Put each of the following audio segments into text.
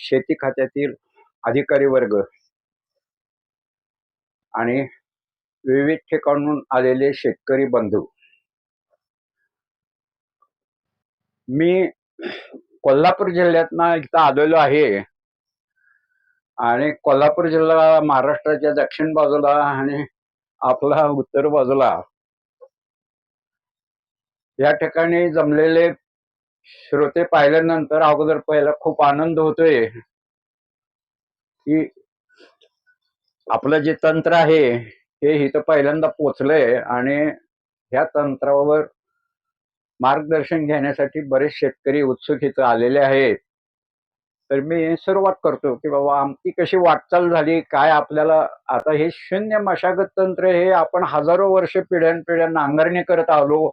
शेती खात्यातील अधिकारी वर्ग आणि विविध ठिकाणून आलेले शेतकरी बंधू, मी कोल्हापूर जिल्ह्यातनं इथं आलेलो आहे. आणि कोल्हापूर जिल्हा महाराष्ट्राच्या दक्षिण बाजूला आणि आपला उत्तर बाजूला या ठिकाणी जमलेले श्रोते पाहिल्यानंतर अगोदर पहिला खूप आनंद होतोय की आपलं जे तंत्र आहे हे इथं पहिल्यांदा पोचलंय आणि ह्या तंत्रावर मार्गदर्शन घेण्यासाठी बरेच शेतकरी उत्सुक इथं आलेले आहेत. तर मी सुरुवात करतो की बाबा आमची कशी वाटचाल झाली, काय आपल्याला आता हे शून्य मशागत तंत्र हे आपण हजारो वर्ष पिढ्यानपिढ्या नांगरणी करत आलो,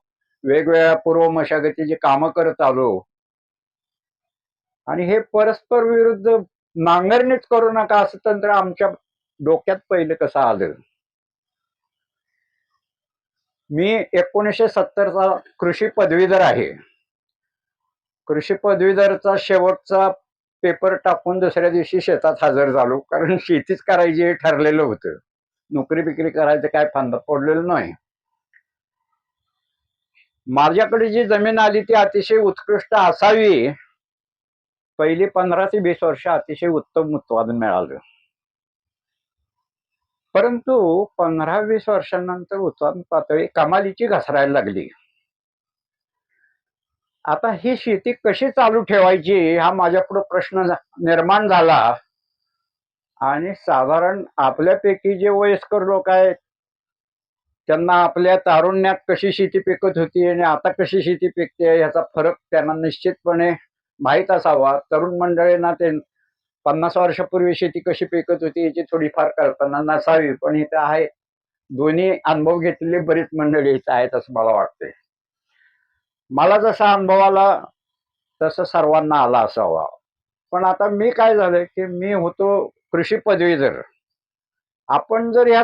वेगवेगळ्या पूर्व मशागतीची कामं करत आलो आणि हे परस्पर विरुद्ध नांगरणीच करू नका असं तंत्र आमच्या डोक्यात पहिलं कसं आलं. मी 1970चा कृषी पदवीधर आहे. कृषी पदवीधरचा शेवटचा पेपर टाकून दुसऱ्या दिवशी शेतात हजर झालो, कारण शेतीच करायची हे ठरलेलं होतं. नोकरी बिक्री करायचं काय फांदा पडलेलं नाही. माझ्याकडे जी जमीन आली ती अतिशय उत्कृष्ट असावी. पहिली 15 ते 20 वर्ष अतिशय उत्तम उत्पादन मिळालं, परंतु 15-20 वर्षांनंतर उत्पादन पातळी कमालीची घसरायला लागली. आता ही शेती कशी चालू ठेवायची हा माझ्यापुढे प्रश्न निर्माण झाला. आणि साधारण आपल्यापैकी जे वयस्कर लोक आहेत त्यांना आपल्या तारुण्यात कशी शेती पिकत होती आणि आता कशी शेती पिकते याचा फरक त्यांना निश्चितपणे माहीत असावा. तरुण मंडळींना ते 50 वर्षापूर्वी शेती कशी पिकत होती याची थोडीफार कल्पना नसावी, पण इथं आहे दोन्ही अनुभव घेतलेली बरीच मंडळी इथं आहेत असं मला वाटते. मला जसा अनुभव आला तसं सर्वांना आला असावा. पण आता मी काय झालं की मी होतो कृषी पदवीधर. आपण जर या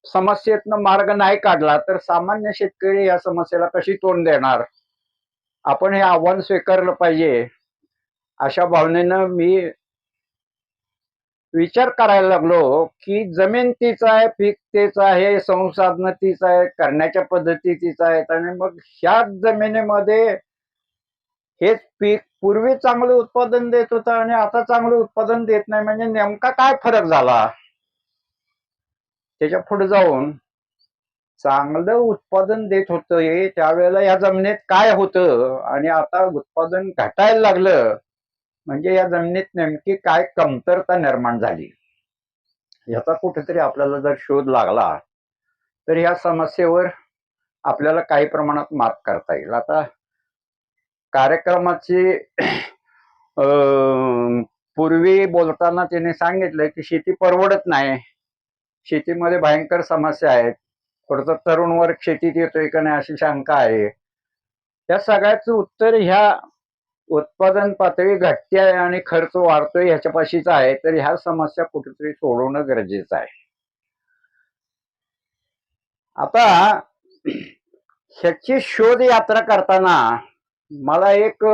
समस्येतनं मार्ग नाही काढला तर सामान्य शेतकरी या समस्येला कशी तोंड देणार. आपण हे आव्हान स्वीकारलं पाहिजे अशा भावनेनं मी विचार करायला लागलो की जमीन तीच आहे, पीक तेच आहे, संसाधनं तीच आहे, करण्याच्या पद्धती तीच आहेत आणि मग ह्या जमिनीमध्ये हेच पीक पूर्वी चांगलं उत्पादन देत होतं आणि आता चांगलं उत्पादन देत नाही, म्हणजे नेमका काय फरक झाला. त्याच्या पुढे जाऊन चांगलं उत्पादन देत होतं त्यावेळेला या जमिनीत काय होतं आणि आता उत्पादन घटायला लागलं, म्हणजे या जमिनीत नेमकी काय कमतरता निर्माण झाली याचा कुठेतरी आपल्याला जर शोध लागला तर या समस्येवर आपल्याला काही प्रमाणात मात करता येईल. आता कार्यक्रमाची पूर्वी बोलताना त्याने सांगितलं की शेती परवडत नाही, शेतीमध्ये भयंकर समस्या आहेत, थोडंसं तरुण वर्ग शेतीत येतोय का नाही अशी शंका आहे. या सगळ्याचं उत्तर ह्या उत्पादन पातळी घटते आहे आणि खर्च वाढतोय ह्याच्यापाशीच आहे. तर ह्या समस्या कुठेतरी सोडवणं गरजेचं आहे. आता ह्याची शोध यात्रा करताना मला एक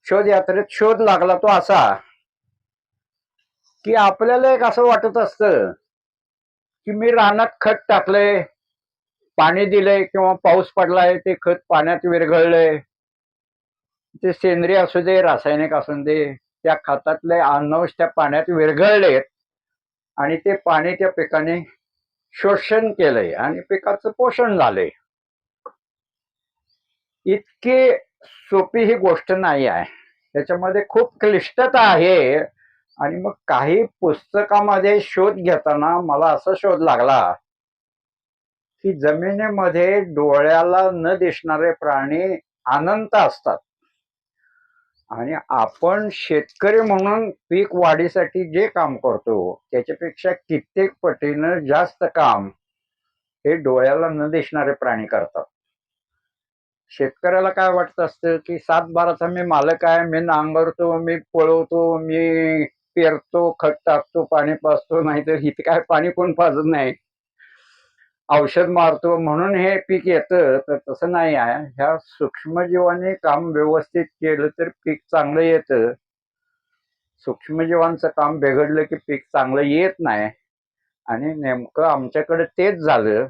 शोध यात्रेत शोध लागला तो असा की आपल्याला एक असं वाटत असतं की मी रानात खत टाकलंय, पाणी दिलंय किंवा पाऊस पडलाय, ते खत पाण्यात विरघळलंय, ते सेंद्रिय असू दे रासायनिक असू दे, त्या खतातले अन्नवंश त्या पाण्यात विरघळलेत आणि ते पाणी त्या पिकाने शोषण केलंय आणि पिकाचं पोषण झालंय. इतकी सोपी ही गोष्ट नाही आहे, त्याच्यामध्ये खूप क्लिष्टता आहे. आणि मग काही पुस्तकामध्ये शोध घेताना मला असा शोध लागला की जमिनीमध्ये डोळ्याला न दिसणारे प्राणी अनंत असतात आणि आपण शेतकरी म्हणून पीक वाढीसाठी जे काम करतो त्याच्यापेक्षा कित्येक पटीनं जास्त काम हे डोळ्याला न दिसणारे प्राणी करतात. शेतकऱ्याला काय वाटत असतं की 7/12चा मी मालक आहे, मी नांगरतो, मी पळवतो, मी पेरतो, खत टाकतो, पाणी पाजतो, नाहीतर इथे काय पाणी कोण पाजत नाही, औषध मारतो म्हणून हे पीक येतं. तर तसं नाही आहे. ह्या सूक्ष्मजीवांनी काम व्यवस्थित केलं तर पीक चांगलं येतं. सूक्ष्मजीवांचं काम बिघडलं की पीक चांगलं येत नाही. आणि नेमकं आमच्याकडे तेच झालं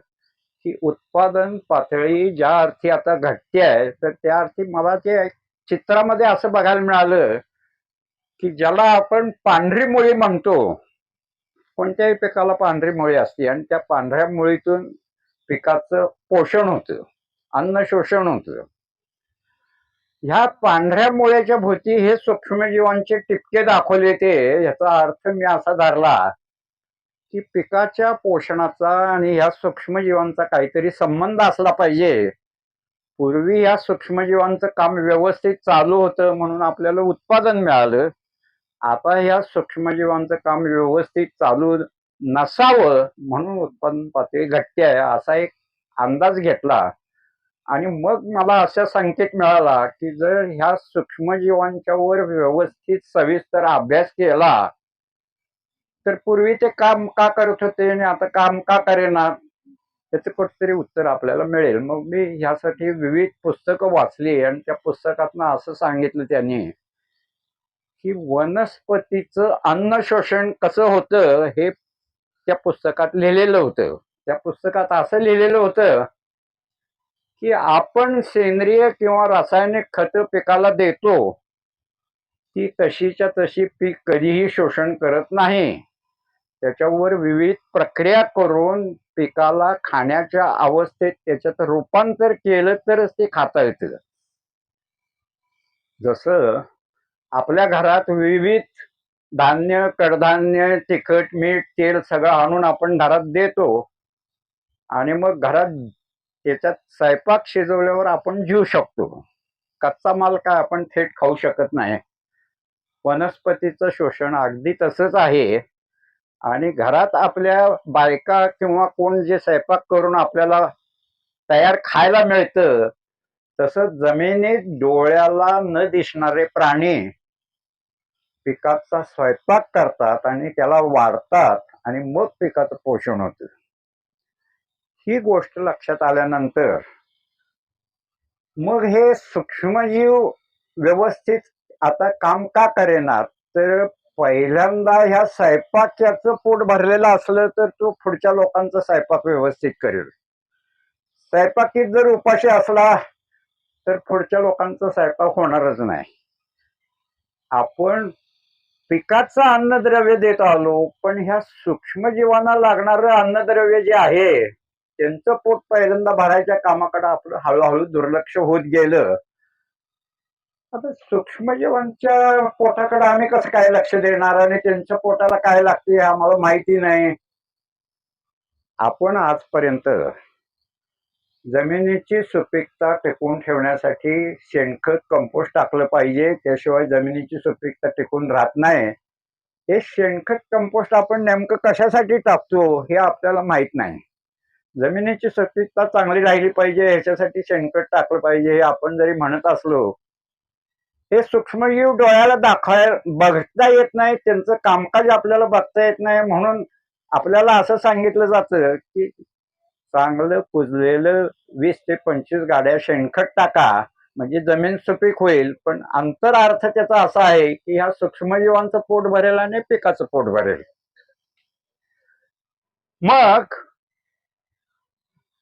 की उत्पादन पातळी ज्या अर्थी आता घटते आहे, तर त्या अर्थी मला ते चित्रामध्ये असं बघायला मिळालं की ज्याला आपण पांढरी मुळी म्हणतो, कोणत्याही पिकाला पांढरी मुळी असते आणि त्या पांढऱ्या मुळीतून पिकाचं पोषण होतं, अन्न शोषण होतं. ह्या पांढऱ्या मुळ्याच्या भोवती हे सूक्ष्मजीवांचे टिपके दाखवले ते, याचा अर्थ मी असा धरला की पिकाच्या पोषणाचा आणि ह्या सूक्ष्मजीवांचा काहीतरी संबंध असला पाहिजे. पूर्वी ह्या सूक्ष्मजीवांचं काम व्यवस्थित चालू होतं म्हणून आपल्याला उत्पादन मिळालं. आता ह्या सूक्ष्मजीवांचं काम व्यवस्थित चालू नसावं म्हणून उत्पादन पातळी घटते आहे, असा एक अंदाज घेतला. आणि मग मला असा संकेत मिळाला की जर ह्या सूक्ष्मजीवांच्या वर व्यवस्थित सविस्तर अभ्यास केला तर पूर्वी ते काम का करत होते आणि आता काम का करेना, त्याचं कुठतरी उत्तर आपल्याला मिळेल. मग मी ह्यासाठी विविध पुस्तकं वाचली आणि त्या पुस्तकातनं असं सांगितलं त्यांनी की वनस्पतीचं अन्न शोषण कसं होतं हे त्या पुस्तकात लिहिलेलं होतं. त्या पुस्तकात असं लिहिलेलं होतं की आपण सेंद्रिय किंवा रासायनिक खतं पिकाला देतो, ती तशीच्या तशी पीक कधीही शोषण करत नाही. त्याच्यावर विविध प्रक्रिया करून पिकाला खाण्याच्या अवस्थेत त्याच्यात रूपांतर केलं तरच ते खाता येतं. जसं आपल्या घरात विविध धान्य, कडधान्य, तिखट, मीठ, तेल सगळं आणून आपण घरात देतो आणि मग घरात त्याच्यात स्वयंपाक शिजवल्यावर आपण जेवू शकतो. कच्चा माल काय आपण थेट खाऊ शकत नाही. वनस्पतीचं शोषण अगदी तसंच आहे. आणि घरात आपल्या बायका किंवा कोण जे स्वयंपाक करून आपल्याला तयार खायला मिळतं, तसं जमिनीत डोळ्याला न दिसणारे प्राणी पिकाचा स्वयंपाक करतात आणि त्याला वाढतात आणि मग पिकाचं पोषण होतं. ही गोष्ट लक्षात आल्यानंतर मग हे सूक्ष्मजीव व्यवस्थित आता काम का करेनात, तर पहिल्यांदा ह्या स्वयंपाक्याचं पोट भरलेलं असलं तर तो पुढच्या लोकांचा स्वयंपाक व्यवस्थित करेल. स्वयंपाकीत जर उपाशी असला तर पुढच्या लोकांचा स्वयंपाक होणारच नाही. आपण पिकाचं अन्नद्रव्य देत आलो, पण ह्या सूक्ष्मजीवांना लागणारं अन्नद्रव्य जे आहे त्यांचं पोट पहिल्यांदा भरायच्या कामाकडे आपलं हळूहळू दुर्लक्ष होत गेलं. आता सूक्ष्मजीवांच्या पोटाकडे आम्ही कसं काय लक्ष देणार आणि त्यांच्या पोटाला काय लागते आम्हाला माहिती नाही. आपण आजपर्यंत जमिनीची सुपीकता टिकवून ठेवण्यासाठी शेणखत, कंपोस्ट टाकलं पाहिजे, त्याशिवाय जमिनीची सुपीकता टिकून राहत नाही. हे शेणखत, कंपोस्ट आपण नेमकं कशासाठी टाकतो हे आपल्याला माहित नाही. जमिनीची सुपीकता चांगली राहिली पाहिजे ह्याच्यासाठी शेणखत टाकलं पाहिजे हे आपण जरी म्हणत असलो, हे सूक्ष्मजीव डोळ्याला बघता येत नाही, त्यांचं कामकाज आपल्याला बघता येत नाही. म्हणून आपल्याला असं सांगितलं जातं की चांगलं कुजलेलं 20 ते 25 गाड्या शेणखत टाका म्हणजे जमीन सुपीक होईल. पण अंतरार्थ त्याचा असा आहे की ह्या सूक्ष्मजीवांचं पोट भरेल आणि पिकाचं पोट भरेल. मग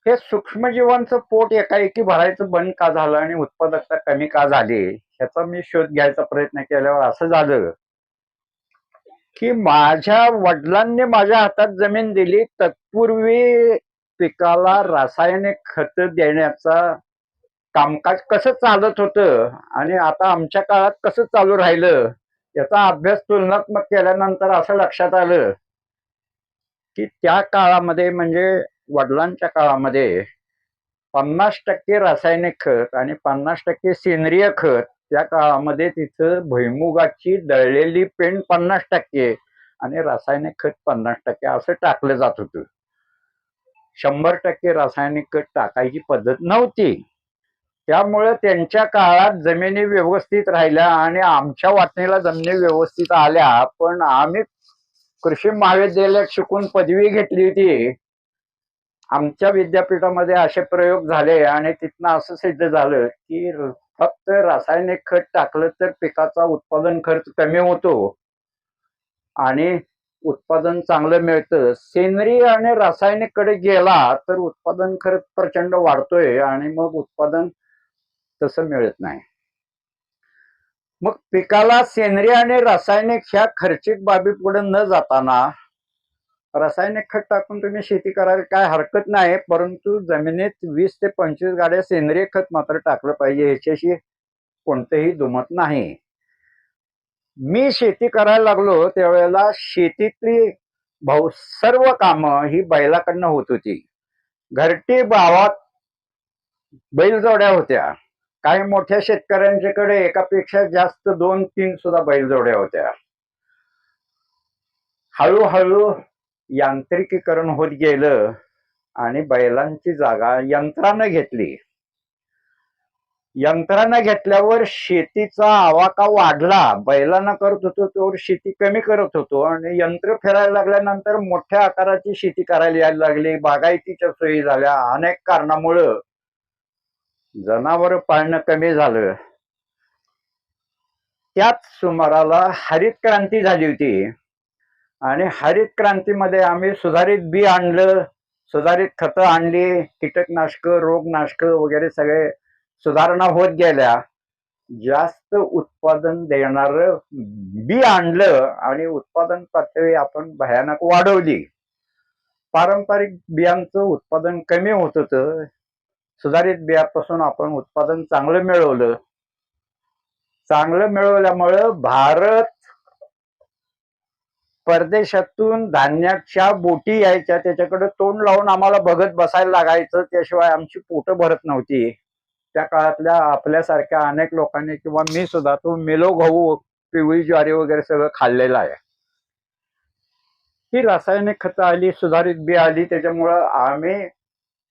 हे सूक्ष्मजीवांचं पोट एकाएकी भरायचं बंद का झालं आणि उत्पादकता कमी का झाली ह्याचा मी शोध घ्यायचा प्रयत्न केल्यावर असं झालं की माझ्या वडिलांनी माझ्या हातात जमीन दिली, तत्पूर्वी पिकाला रासायनिक खत देण्याचा कामकाज कसं चालत होतं आणि आता आमच्या काळात कसं चालू राहिलं याचा अभ्यास तुलनात्मक केल्यानंतर असं लक्षात आलं की त्या काळामध्ये म्हणजे वडिलांच्या काळामध्ये 50% रासायनिक खत आणि 50% सेंद्रिय खत, त्या काळामध्ये तिथं भुईमुगाची दळलेली पेंड 50% आणि रासायनिक खत 50% असं टाकलं जात होतं. 100% रासायनिक खत टाकायची पद्धत नव्हती. त्यामुळे त्यांच्या काळात जमिनी व्यवस्थित राहिल्या आणि आमच्या वाटणीला जमिनी व्यवस्थित आल्या. पण आम्ही कृषी महाविद्यालयात शिकून पदवी घेतली होती. आमच्या विद्यापीठामध्ये असे प्रयोग झाले आणि तिथनं असं सिद्ध झालं की फक्त रासायनिक खत टाकलं तर पिकाचा उत्पादन खर्च कमी होतो आणि उत्पादन चांगलं मिळतं. सेंद्रिय आणि रासायनिक कडे गेला तर उत्पादन खरंच प्रचंड वाढतोय आणि मग उत्पादन तसं मिळत नाही. मग पिकाला सेंद्रिय आणि रासायनिक ह्या खर्चिक बाबी पुढे न जाताना रासायनिक खत टाकून तुम्ही शेती करायला काय हरकत नाही, परंतु जमिनीत 20 ते 25 गाड्या सेंद्रिय खत मात्र टाकलं पाहिजे, ह्याच्याशी कोणतेही दुमत नाही. मी शेती करायला लागलो त्यावेळेला शेतीतली सर्व कामं ही बैलाकडनं होत होती. घरटी गावात बैलजोड्या होत्या. काही मोठ्या शेतकऱ्यांच्याकडे एकापेक्षा जास्त 2-3 सुद्धा बैलजोड्या होत्या. हळूहळू यांत्रिकीकरण होत गेलं आणि बैलांची जागा यंत्रानं घेतली. यंत्रानं घेतल्यावर शेतीचा आवाका वाढला. बैलांना करत होतो त्यावर शेती कमी करत होतो आणि यंत्र फिरायला लागल्यानंतर मोठ्या आकाराची शेती करायला यायला लागली. बागायतीच्या सोयी झाल्या. अनेक कारणामुळं जनावर पाळणं कमी झालं. त्याच सुमाराला हरित क्रांती झाली होती आणि हरित क्रांतीमध्ये आम्ही सुधारित बी आणलं, सुधारित खतं आणली, कीटकनाशक, रोगनाशक वगैरे सगळे सुधारणा होत गेल्या. जास्त उत्पादन देणार बी आणलं आणि उत्पादन पातळी आपण भयानक वाढवली. पारंपरिक बियांचं उत्पादन कमी होत होतं. सुधारित बियापासून आपण उत्पादन चांगलं मिळवलं. चांगलं मिळवल्यामुळं भारत परदेशातून धान्याच्या बोटी यायच्या, त्याच्याकडे तोंड लावून आम्हाला बघत बसायला लागायचं, त्याशिवाय आमची पोटं भरत नव्हती. त्या काळातल्या आपल्यासारख्या अनेक लोकांनी किंवा मी सुद्धा तो मेलो गहू, पिवळी ज्वारी वगैरे सगळं खाल्लेलं आहे. ही रासायनिक खतं आली, सुधारित बी आली, त्याच्यामुळं आम्ही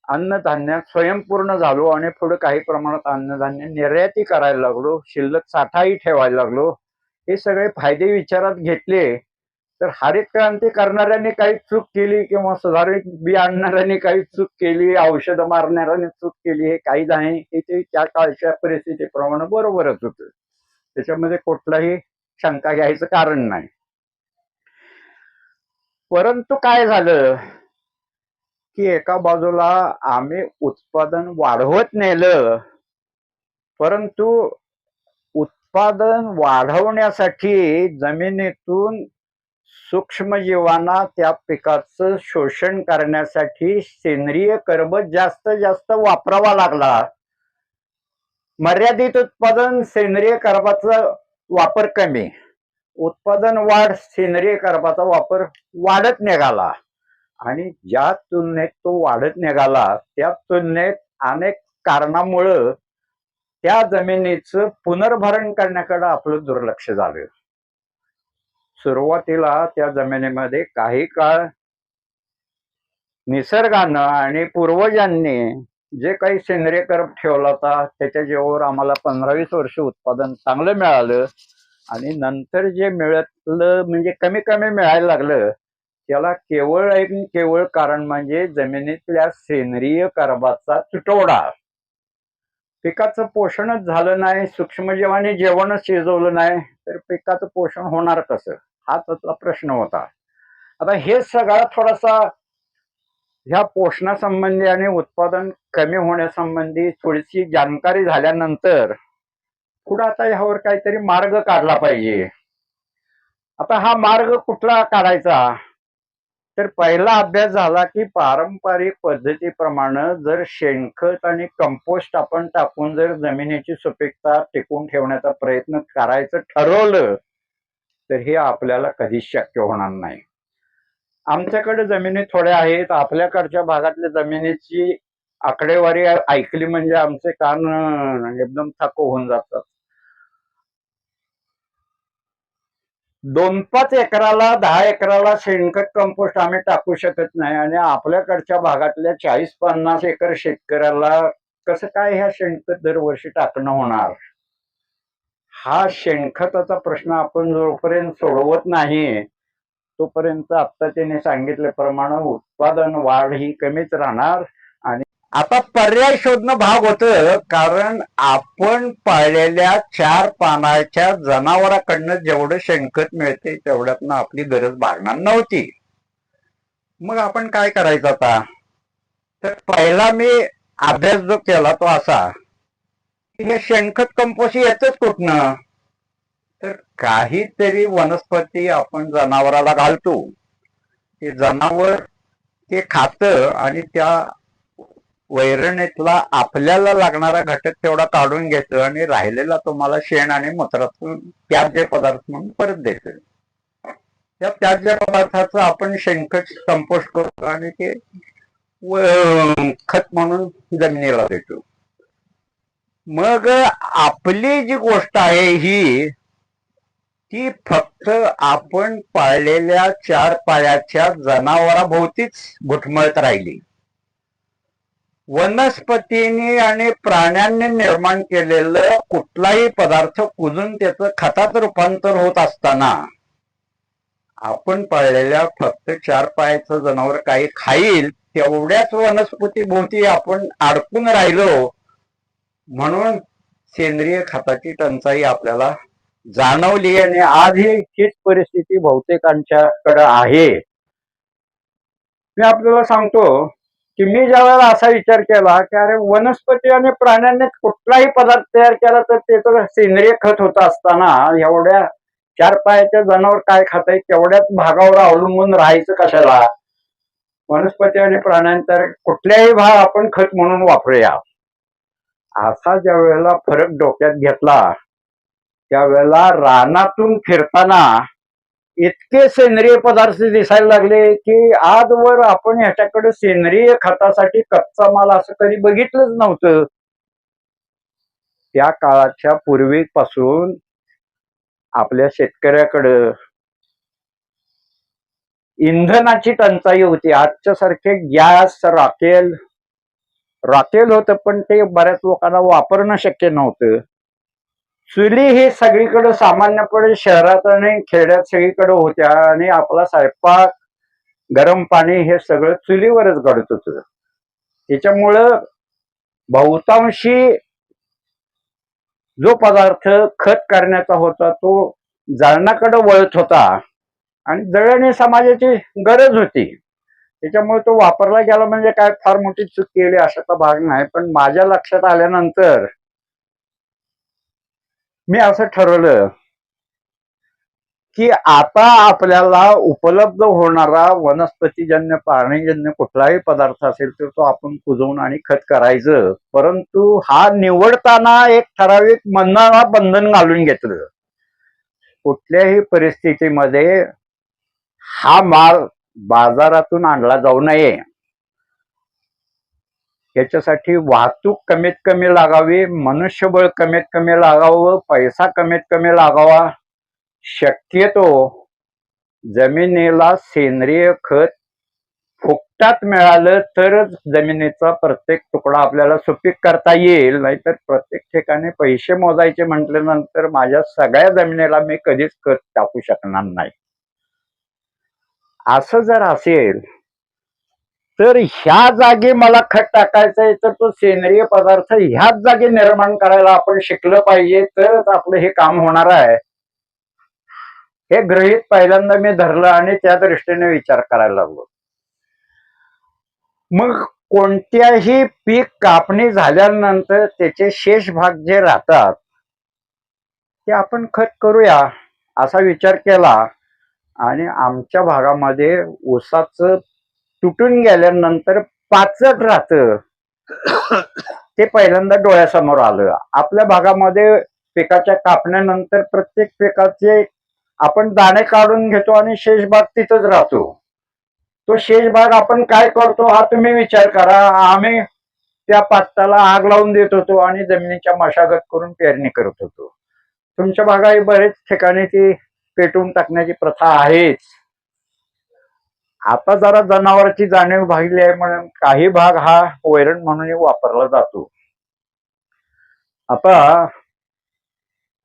अन्नधान्यात स्वयंपूर्ण झालो आणि पुढे काही प्रमाणात अन्नधान्य निर्याती करायला लागलो, शिल्लक साठाही ठेवायला लागलो. हे सगळे फायदे विचारात घेतले तर हरित क्रांती करणाऱ्यांनी काही चूक केली किंवा सुधारित बी आणणाऱ्यांनी काही चूक केली, औषधं मारणाऱ्यांनी चूक केली, हे काही नाही. ते त्या काळच्या परिस्थितीप्रमाणे बरोबरच होतं. त्याच्यामध्ये कुठलाही शंका घ्यायचं कारण नाही. परंतु काय झालं की एका बाजूला आम्ही उत्पादन वाढवत नेलं, परंतु उत्पादन वाढवण्यासाठी जमिनीतून सूक्ष्मजीवांना त्या पिकाचं शोषण करण्यासाठी सेंद्रिय कर्ब जास्त वापरावा लागला. मर्यादित उत्पादन, सेंद्रिय कर्बाचा वापर कमी, उत्पादन वाढ, सेंद्रिय कर्बाचा वापर वाढत निघाला आणि ज्या तुलनेत तो वाढत निघाला त्या तुलनेत अनेक कारणामुळं त्या जमिनीचं पुनर्भरण करण्याकडे आपलं दुर्लक्ष झालं. सुरुवातीला त्या जमिनीमध्ये काही काळ निसर्गानं आणि पूर्वजांनी जे काही सेंद्रिय कर्ब ठेवला होता त्याच्या जीवावर आम्हाला 15-20 वर्ष उत्पादन चांगलं मिळालं आणि नंतर जे मिळालं म्हणजे कमी मिळायला लागलं, त्याला केवळ कारण म्हणजे जमिनीतल्या सेंद्रिय कर्बाचा तुटवडा. पिकाचं पोषणच झालं नाही, सूक्ष्मजीवांनी जेवणच शिजवलं नाही तर पिकाचं पोषण होणार कसं, हा त्याचा प्रश्न होता. आता हे सगळा थोडासा ह्या पोषणासंबंधी आणि उत्पादन कमी होण्यासंबंधी थोडीशी जानकारी झाल्यानंतर पुढे आता ह्यावर काहीतरी मार्ग काढला पाहिजे. आता हा मार्ग कुठला काढायचा, तर पहिला अभ्यास झाला की पारंपरिक पद्धतीप्रमाणे जर शेणखत आणि कंपोस्ट आपण टाकून जर जमिनीची सुपीकता टिकून ठेवण्याचा प्रयत्न करायचं ठरवलं तर हे आपल्याला कधीच शक्य होणार नाही. आमच्याकडे जमिनी थोड्या आहेत, आपल्याकडच्या भागातल्या जमिनीची आकडेवारी ऐकली म्हणजे आमचे कान एकदम थक्क होऊन जातात. 2-5 एकराला 10 एकराला शेणखत कंपोस्ट आम्ही टाकू शकत नाही आणि आपल्याकडच्या भागातल्या 40-50 एकर शेतकऱ्याला कसं काय ह्या शेणखत दरवर्षी टाकणं होणार. हा शेणखताचा प्रश्न आपण जोपर्यंत सोडवत नाही तोपर्यंत आता त्याने सांगितल्याप्रमाणे उत्पादन वाढ ही कमीच राहणार आणि आता पर्याय शोधणं भाग होतं, कारण आपण पाळलेल्या 4 पानाच्या जनावराकडनं जेवढं शेणखत मिळते तेवढ्यातनं आपली गरज भागणार नव्हती. मग आपण काय करायचं आता? तर पहिला मी अभ्यास जो केला तो असा की हे शेणखत कंपोस्ट येतच कुठनं? तर काहीतरी वनस्पती आपण जनावराला घालतो, ते जनावर ते खातं आणि त्या वैरणीतला आपल्याला लागणारा घटक तेवढा काढून घेतं आणि राहिलेला तुम्हाला शेण आणि मूत्रातून त्याज्य पदार्थ म्हणून परत देतं. त्या त्याज्य पदार्थाचं आपण शेणखत कंपोस्ट करतो आणि ते खत म्हणून जमिनीला देतो. मग आपली जी गोष्ट आहे ही ती फक्त आपण पाळलेल्या 4 पायाच्या जनावराभोवतीच घुटमळत राहिली. वनस्पतींनी आणि प्राण्यांनी निर्माण केलेलं कुठलाही पदार्थ कुजून त्याचं खतात रूपांतर होत असताना आपण पाळलेल्या फक्त 4 पायाचं जनावर काही खाईल तेवढ्याच वनस्पती भोवती आपण अडकून राहिलो, म्हणून सेंद्रिय खताची टंचाई आपल्याला जाणवली आणि आज हीच परिस्थिती बहुतेकांच्याकडे आहे. मी आपल्याला सांगतो की मी ज्या वेळेला असा विचार केला की अरे वनस्पती आणि प्राण्यांनी कुठलाही पदार्थ तयार केला तर त्याचं सेंद्रिय खत होत असताना एवढ्या 4 पायाच्या जनावर काय खाताय तेवढ्याच भागावर अवलंबून राहायचं कशाला? वनस्पती आणि प्राण्यांतर कुठल्याही भाग आपण खत म्हणून वापरूया, असा ज्या वेळेला फरक डोक्यात घेतला त्यावेळेला रानातून फिरताना इतके सेंद्रिय पदार्थ दिसायला लागले की आजवर आपण ह्याच्याकडे सेंद्रिय खतासाठी कच्चा माल असं कधी बघितलंच नव्हतं. त्या काळाच्या पूर्वीपासून आपल्या शेतकऱ्याकडं इंधनाची टंचाई होती. आजच्या सारखे गॅस रॉकेल होतं, पण ते बऱ्याच लोकांना वापरणं शक्य नव्हतं. चुली हे सगळीकडे सामान्यपणे शहरात आणि खेड्यात सगळीकडे होत्या आणि आपला स्वयंपाक गरम पाणी हे सगळं चुलीवरच घडत होतं. त्याच्यामुळं बहुतांशी जो पदार्थ खत करण्याचा होता तो जळणाकडे वळत होता आणि जळण ही समाजाची गरज होती. त्याच्यामुळे तो वापरला गेला म्हणजे काय फार मोठी चूक केली अशाचा भाग नाही. पण माझ्या लक्षात आल्यानंतर मी असं ठरवलं की आता आपल्याला उपलब्ध होणारा वनस्पतीजन्य प्राणीजन्य कुठलाही पदार्थ असेल तर तो आपण कुजवून आणि खत करायचं, परंतु हा निवडताना एक ठराविक मनाला बंधन घालून घेतलं. कुठल्याही परिस्थितीमध्ये हा माल बाजारातून आणला जाऊ नये, याच्यासाठी वाहतूक कमीत कमी लागावी, मनुष्यबळ कमीत कमी लागावं, पैसा कमीत कमी लागावा. शक्यतो जमिनीला सेंद्रिय खत फुकटात मिळालं तरच जमिनीचा प्रत्येक तुकडा आपल्याला सुपीक करता येईल, नाहीतर प्रत्येक ठिकाणी पैसे मोजायचे म्हटल्यानंतर माझ्या सगळ्या जमिनीला मी कधीच खत टाकू शकणार नाही. असं जर असेल तर ह्या जागी मला खत टाकायचंय तर तो सेंद्रिय पदार्थ ह्याच जागी निर्माण करायला आपण शिकलं पाहिजे, तरच आपलं हे काम होणार आहे. हे गृहीत पहिल्यांदा मी धरलं आणि त्या दृष्टीने विचार करायला लागलो. मग कोणत्याही पीक कापणी झाल्यानंतर त्याचे शेष भाग जे राहतात ते आपण खत करूया असा विचार केला आणि आमच्या भागामध्ये ऊसाचं तुटून गेल्यानंतर पाचट राहतं ते पहिल्यांदा डोळ्यासमोर आलं. आपल्या भागामध्ये पिकाच्या कापण्यानंतर प्रत्येक पिकाचे आपण दाणे काढून घेतो आणि शेष भाग तिथंच राहतो. तो शेष भाग आपण काय करतो हा तुम्ही विचार करा. आम्ही त्या पाचटाला आग लावून देत होतो आणि जमिनीच्या मशागत करून पेरणी करत होतो. तुमच्या भागाही बरेच ठिकाणी ती पेटवून टाकण्याची प्रथा आहेच. आता जरा जनावरांची जाणीव भागली आहे म्हणून काही भाग हा वैरण म्हणून वापरला जातो. आता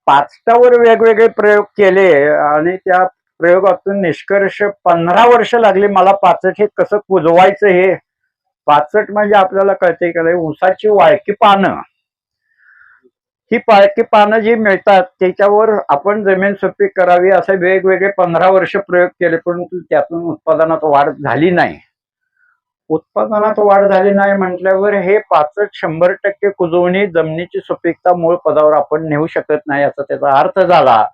पाचटावर वेगवेगळे प्रयोग केले आणि त्या प्रयोगातून निष्कर्ष 15 वर्ष लागली मला पाचट हे कसं कुजवायचं हे पाचट म्हणजे आपल्याला कळते की नाही, ऊसाची वाळकी पानं. ही वाळकी पानं जी मिळतात त्याच्यावर आपण जमीन सुपीक करावी असे वेगवेगळे 15 वर्ष प्रयोग केले, परंतु त्यातून उत्पादनात वाढ झाली नाही. उत्पादनात वाढ झाली नाही म्हटल्यावर हे पाचट 100% कुजवणी जमिनीची सुपीकता मूळ पदावर आपण नेऊ शकत नाही असा त्याचा अर्थ झाला.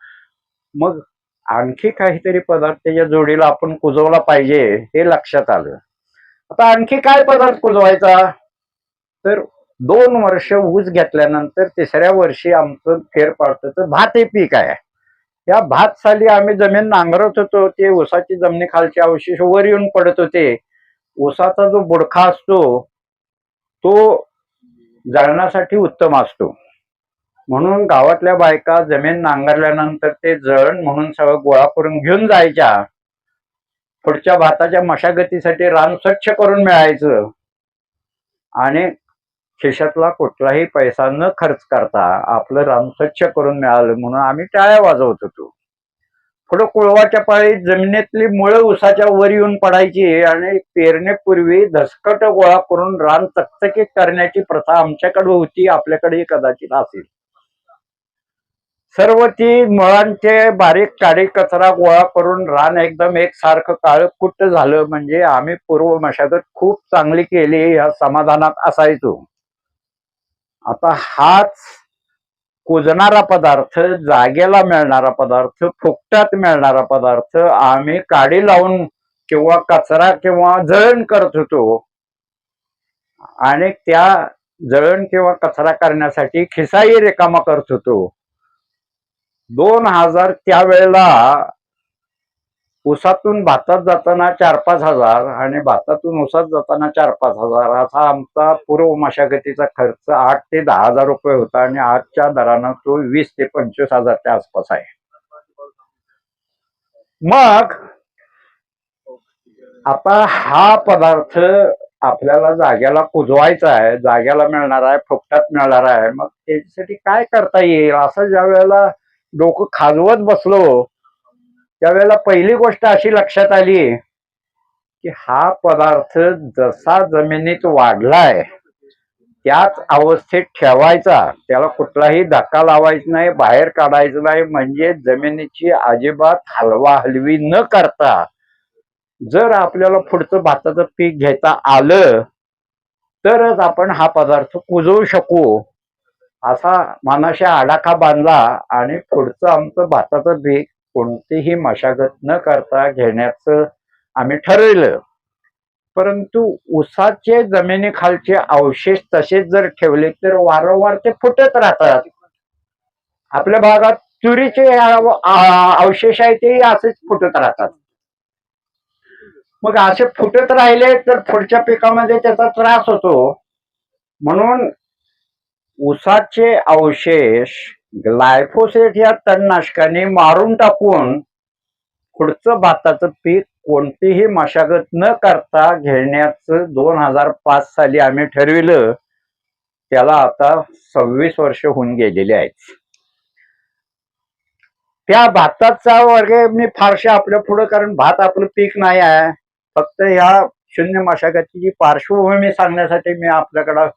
मग आणखी काहीतरी पदार्थ त्याच्या जोडीला आपण कुजवला पाहिजे हे लक्षात आलं. आता आणखी काय पदार्थ कुजवायचा, तर 2 वर्ष ऊस घेतल्यानंतर तिसऱ्या वर्षी आमचं फेरपाडतं भात हे पीक आहे. या भात साली आम्ही जमीन नांगरत होतो, ते ऊसाची जमिनी खालचे अवशेष वर येऊन पडत होते. ऊसाचा जो बुडखा असतो तो जळणासाठी उत्तम असतो, म्हणून गावातल्या बायका जमीन नांगरल्यानंतर ते जळण म्हणून सगळं गोळा करून घेऊन जायच्या. पुढच्या भाताच्या मशागतीसाठी रान स्वच्छ करून मिळायचं आणि खिशातला कुठलाही पैसा न खर्च करता आपलं रान स्वच्छ करून मिळालं म्हणून आम्ही टाळ्या वाजवत होतो. पुढे कुळवाच्या पाळीत जमिनीतली मुळं ऊसाच्या वर येऊन पडायची आणि पेरणीपूर्वी धसकट गोळा करून रान चकचकीत करण्याची प्रथा आमच्याकडे होती, आपल्याकडे कदाचित असेल. सर्व ती मुळांचे बारीक काडी कचरा गोळा करून रान एकदम एकसारखं काळकुट्ट झालं म्हणजे आम्ही पूर्व मशागत खूप चांगली केली या समाधानात असायचो. आता हाच कुजणारा पदार्थ, जागेला मिळणारा पदार्थ, फुकटात मिळणारा पदार्थ आम्ही काडी लावून किंवा कचरा किंवा जळण करत होतो आणि त्या जळण किंवा कचरा करण्यासाठी खिसाही रिकामा करत होतो. 2000 त्यावेळेला ऊसातून भातात जाताना 4-5 हजार आणि भातातून ऊसात जाताना 4-5 हजार असा आमचा पूर्व मशागतीचा खर्च 8 ते 10 हजार रुपये होता आणि आजच्या दरानं तो 20 ते 25 हजारच्या आसपास आहे. मग आता हा पदार्थ आपल्याला जाग्याला कुजवायचा आहे, जाग्याला मिळणार आहे, फुकटात मिळणार आहे. मग त्याच्यासाठी काय करता येईल असं ज्या वेळेला डोकं खाजवत बसलो त्यावेळेला पहिली गोष्ट अशी लक्षात आली की हा पदार्थ जसा जमिनीत वाढलाय त्याच अवस्थेत ठेवायचा, त्याला कुठलाही धक्का लावायचा नाही, बाहेर काढायचं नाही. म्हणजे जमिनीची अजिबात हलवा हलवी न करता जर आपल्याला पुढचं भाताचं पीक घेता आलं तरच आपण हा पदार्थ कुजवू शकू असा मनाशी आडाखा बांधला आणि पुढचं आमचं भाताचं पीक कोणतीही मशागत न करता घेण्याचं आम्ही ठरवलं. परंतु ऊसाचे जमिनीखालचे अवशेष तसेच जर ठेवले तर वारंवार ते फुटत राहतात. आपल्या भागात तुरीचे अवशेष आहे ते असेच फुटत राहतात. मग असे फुटत राहिले तर पुढच्या पिकामध्ये त्याचा त्रास होतो. म्हणून ऊसाचे अवशेष ग्लायफोसेट या तणनाशकाने मारून टाकून पुढचं भाताचं पीक कोणतीही मशागत न करता घेण्याचं 2005 साली आम्ही ठरविलं. त्याला आता 26 वर्ष होऊन गेलेली आहेत. त्या भाताचा वर्ग मी फारशे आपल्या पुढे, कारण भात आपलं पीक नाही आहे, फक्त ह्या शून्य मशागतीची पार्श्वभूमी सांगण्यासाठी मी आपल्याकडं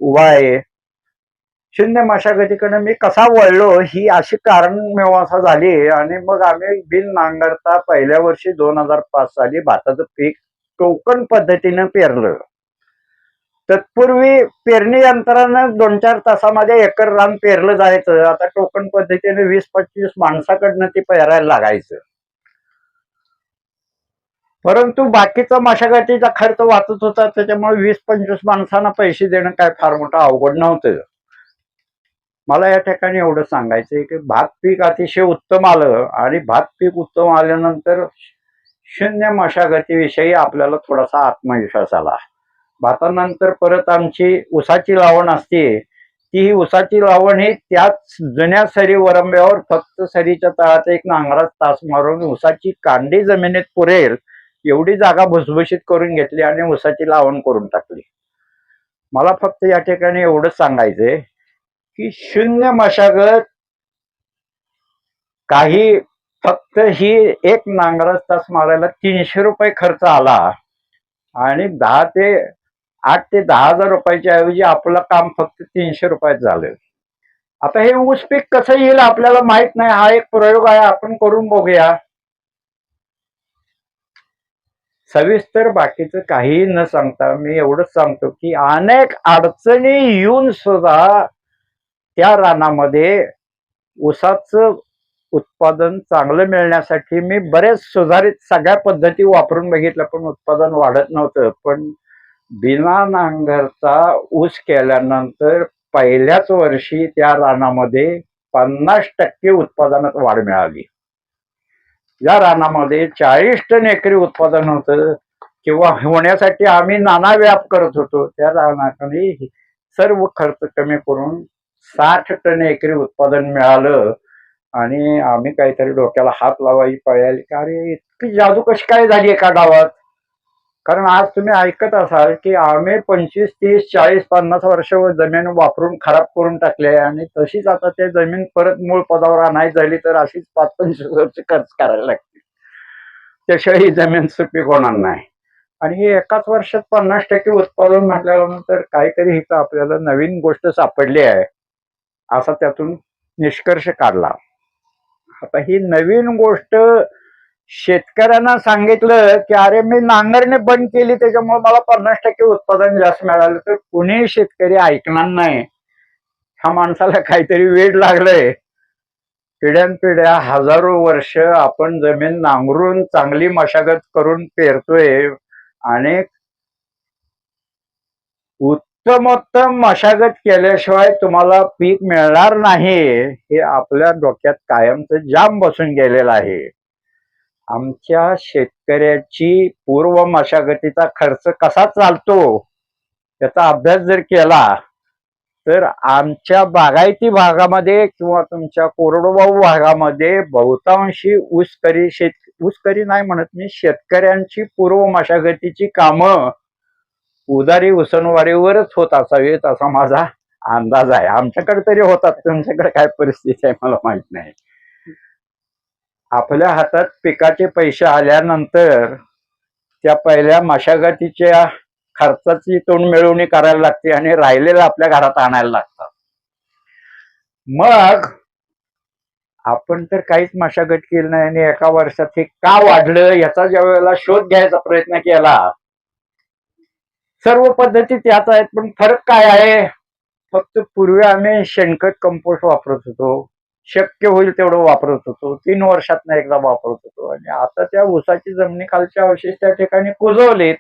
उभा आहे. शून्य मशागतीकडे मी कसा वळलो ही अशी कारण मेवासा झाली आणि मग आम्ही बिन नांगरता पहिल्या वर्षी 2005 साली भाताचं पीक टोकन पद्धतीनं पेरलं. तत्पूर्वी पेरणी यंत्रानं 2-4 तासामध्ये एकर रान पेरलं जायचं. आता टोकन पद्धतीने 20-25 माणसाकडनं ते पेरायला लागायचं. परंतु बाकीचा मशागतीचा खर्च वाचत होता, त्याच्यामुळे 20-25 माणसांना पैसे देणं काय फार मोठं अवघड नव्हतं. मला या ठिकाणी एवढं सांगायचंय की भात पीक अतिशय उत्तम आलं आणि भात पीक उत्तम आल्यानंतर शून्य मशागतीविषयी आपल्याला थोडासा आत्मविश्वास आला. भातानंतर परत आमची ऊसाची लावण असते. ती ऊसाची लावण ही त्याच जुन्या सरी वरंब्यावर फक्त सरीच्या तळात एक नांगरात तास मारून ऊसाची कांडी जमिनीत पुरेल एवढी जागा भुसभुशीत करून घेतली आणि ऊसाची लावण करून टाकली. मला फक्त या ठिकाणी एवढंच सांगायचंय की शून्य मशागत काही फक्त ही एक नांगरात तास मारायला 300 रुपये खर्च आला आणि 10 ते 8 ते 10,000 रुपयाच्या ऐवजी आपलं काम फक्त 300 रुपयात झालं. आता हे ऊस पीक कसं येईल आपल्याला माहित नाही. हा एक प्रयोग आहे, आपण करून बघूया. सविस्तर बाकीचं काहीही न सांगता मी एवढंच सांगतो की अनेक अडचणी येऊन सुद्धा त्या रानामध्ये ऊसाचं उत्पादन चांगलं मिळण्यासाठी मी बरेच सुधारित सगळ्या पद्धती वापरून बघितल्या, पण उत्पादन वाढत नव्हतं. पण बिना नांगरचा ऊस केल्यानंतर पहिल्याच वर्षी त्या रानामध्ये 50% उत्पादनात वाढ मिळाली. या रानामध्ये 40 टन एकरी उत्पादन होतं किंवा होण्यासाठी आम्ही नाना व्याप करत होतो. त्या रानाकडे सर्व खर्च कमी करून 60 टन एकरी उत्पादन मिळालं. आणि आम्ही काहीतरी डोक्याला हात लावायची पाळी आली की अरे इतकी जादू कशी काय झाली एका गावात. कारण आज तुम्ही ऐकत असाल की आम्ही 25, 30, 40, 50 वर्ष जमीन वापरून खराब करून टाकले आणि तशीच आता ते जमीन परत मूळ पदावर आणायची झाली तर अशीच 5-25 वर्ष खर्च करायला लागते. त्याशिवाय ही जमीन सुपीक होणार नाही. आणि हे एकाच वर्षात 50% उत्पादन म्हटल्यानंतर काहीतरी इथं आपल्याला नवीन गोष्ट सापडली आहे असा त्यातून निष्कर्ष काढला. आता ही नवीन गोष्ट शेतकऱ्यांना सांगितलं की अरे मी नांगरणे बंद केली त्याच्यामुळे मला 50% उत्पादन जास्त मिळालं, तर कुणीही शेतकरी ऐकणार नाही. ह्या माणसाला काहीतरी वेड लागलंय. पिढ्यानपिढ्या हजारो वर्ष आपण जमीन नांगरून चांगली मशागत करून पेरतोय आणि उत्तमोत्तम मशागत केल्याशिवाय तुम्हाला पीक मिळणार नाही हे आपल्या डोक्यात कायमचं जाम बसून गेलेलं आहे. आमच्या शेतकऱ्याची पूर्व मशागतीचा खर्च कसा चालतो याचा अभ्यास जर केला तर आमच्या बागायती भागामध्ये किंवा तुमच्या कोरडवाहू भागामध्ये बहुतांशी ऊसकरी नाही म्हणत मी, शेतकऱ्यांची पूर्व मशागतीची कामं उदारी उसनवारीवरच होत असावीत असा माझा अंदाज आहे. आमच्याकडे तरी होतात, तुमच्याकडे काय परिस्थिती आहे मला माहित नाही. आपल्या हातात पिकाचे पैसे आल्यानंतर त्या पहिल्या मशागतीच्या खर्चाची तोंड मिळवणी करायला लागते आणि राहिलेलं आपल्या घरात आणायला लागतं. मग आपण तर काहीच मशागत केली नाही आणि एका वर्षात हे का वाढलं याचा ज्या वेळेला शोध घ्यायचा प्रयत्न केला, सर्व पद्धती त्याच आहेत, पण फरक काय आहे? फक्त पूर्वी आम्ही शेणखत कंपोस्ट वापरत होतो, शक्य होईल तेवढं वापरत होतो, 3 वर्षातनं एकदा वापरत होतो, आणि आता त्या ऊसाची जमिनीखालचे अवशेष त्या ठिकाणी कुजवलेत.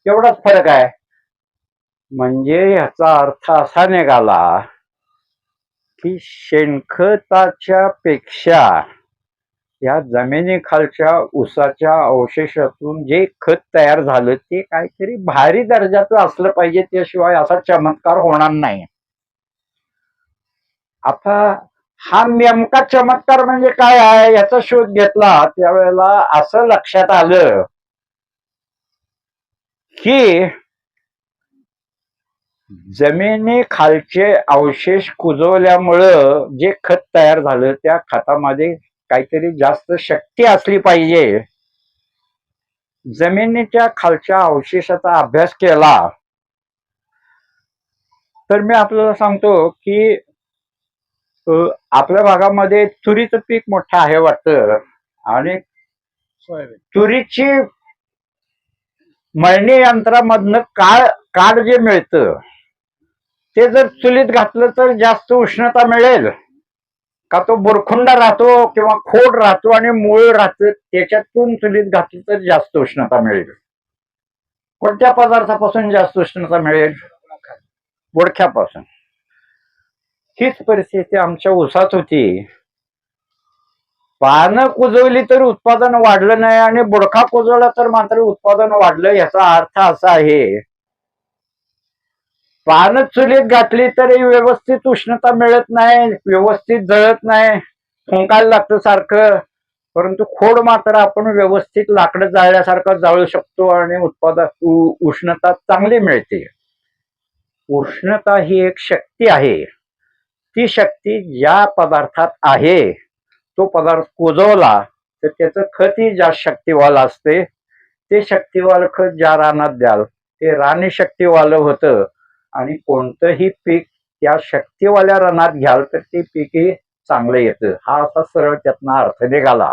एवढाच फरक आहे. म्हणजे ह्याचा अर्थ असा निघाला की शेणखताच्या पेक्षा या जमिनीखालच्या ऊसाच्या अवशेषातून जे खत तयार झालं ते काहीतरी भारी दर्जाचं असलं पाहिजे, त्याशिवाय असा चमत्कार होणार नाही. आता हा नेमका चमत्कार म्हणजे काय आहे याचा शोध घेतला त्यावेळेला असं लक्षात आलं की जमिनी खालचे अवशेष कुजवल्यामुळं जे खत तयार झालं त्या खतामध्ये काहीतरी जास्त शक्ती असली पाहिजे. जमिनीच्या खालच्या अवशेषाचा अभ्यास केला तर मी आपल्याला सांगतो की आपल्या भागामध्ये तुरीचं पीक मोठं आहे वाटतं, आणि तुरीची मळणी यंत्रामधनं काड जे मिळतं ते जर चुलीत घातलं तर जास्त उष्णता मिळेल का? तो बुरखुंडा राहतो किंवा खोड राहतो आणि मूळ राहतं, त्याच्यातून चुलीत घातलं तर जास्त उष्णता मिळेल. कोणत्या पदार्थापासून जास्त उष्णता मिळेल? बोडख्यापासून. हीच परिस्थिती आमच्या ऊसात होती. पानं कुजवली तर उत्पादन वाढलं नाही आणि बुडखा कुजवला तर मात्र उत्पादन वाढलं. याचा अर्थ असा आहे, पानं चुलीत घातली तरी व्यवस्थित उष्णता मिळत नाही, व्यवस्थित जळत नाही, फुंकायला लागतं सारखं. परंतु खोड मात्र आपण व्यवस्थित लाकडं जाळल्यासारखं जाळू शकतो आणि उष्णता चांगली मिळते. उष्णता ही एक शक्ती आहे. ती शक्ती ज्या पदार्थात आहे तो पदार्थ कुजवला तर त्याचं खतही जास्त शक्तिवान असते. ते शक्तिवान खत ज्या रानात द्याल ते रान शक्तीवालं होतं आणि कोणतंही पीक त्या शक्तीवाल्या रानात घ्याल तर ते पीकही चांगलं येतं, हा असा सरळ त्यातनं अर्थ निघाला.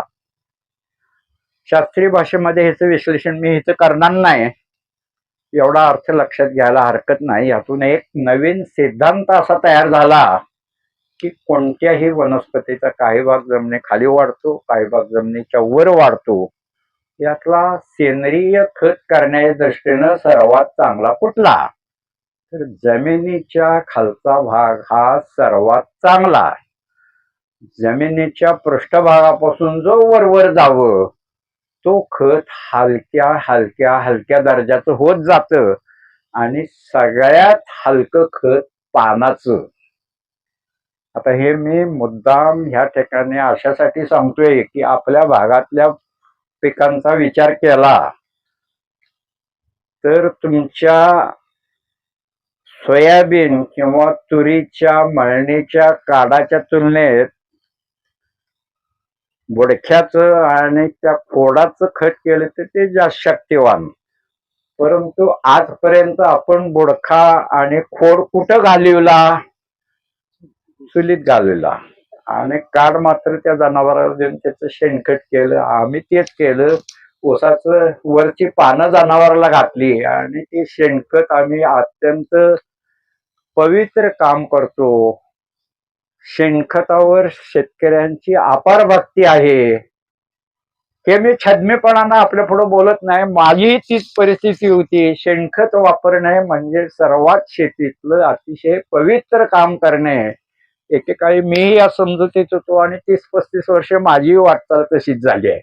शास्त्रीय भाषेमध्ये ह्याचं विश्लेषण मी इथं करणार नाही, एवढा अर्थ लक्षात घ्यायला हरकत नाही. यातून एक नवीन सिद्धांत असा तयार झाला की कोणत्याही वनस्पतीचा काही भाग जमिनीखाली वाढतो, काही भाग जमिनीच्या वर वाढतो. यातला सेंद्रिय खत करण्याच्या दृष्टीनं सर्वात चांगला कुठला? तर जमिनीच्या खालचा भाग हा सर्वात चांगला. जमिनीच्या पृष्ठभागापासून जो वरवर जावं तो खत हलक्या हलक्या हलक्या दर्जाचं होत जातं आणि सगळ्यात हलकं खत पानाचं. आता हे मी मुद्दाम ह्या ठिकाणी अशासाठी सांगतोय की आपल्या भागातल्या पिकांचा विचार केला तर तुमच्या सोयाबीन किंवा तुरीच्या मळणीच्या काडाच्या तुलनेत बुडख्याचं आणि त्या खोडाचं खत केलं तर ते जास्त शक्तिवान. परंतु आजपर्यंत आपण बुडखा आणि खोड कुठं घालवला? चुलीत घालवला. आणि काड मात्र त्या जनावराला देऊन त्याचं शेणखत केलं. आम्ही तेच केलं. ऊसाचं वरची पानं जनावराला घातली आणि ते शेणखत आम्ही अत्यंत पवित्र काम करतो. शेणखतावर शेतकऱ्यांची अपार भक्ती आहे. हे मी छद्मीपणानं आपल्या पुढे बोलत नाही, माझी तीच परिस्थिती होती. शेणखत वापरणे म्हणजे सर्वात शेतीतलं अतिशय पवित्र काम करणे. एकेकाळी मीही या समजुतीत होतो आणि 30-35 वर्ष माझी वाटचाल तशीच झाली आहे.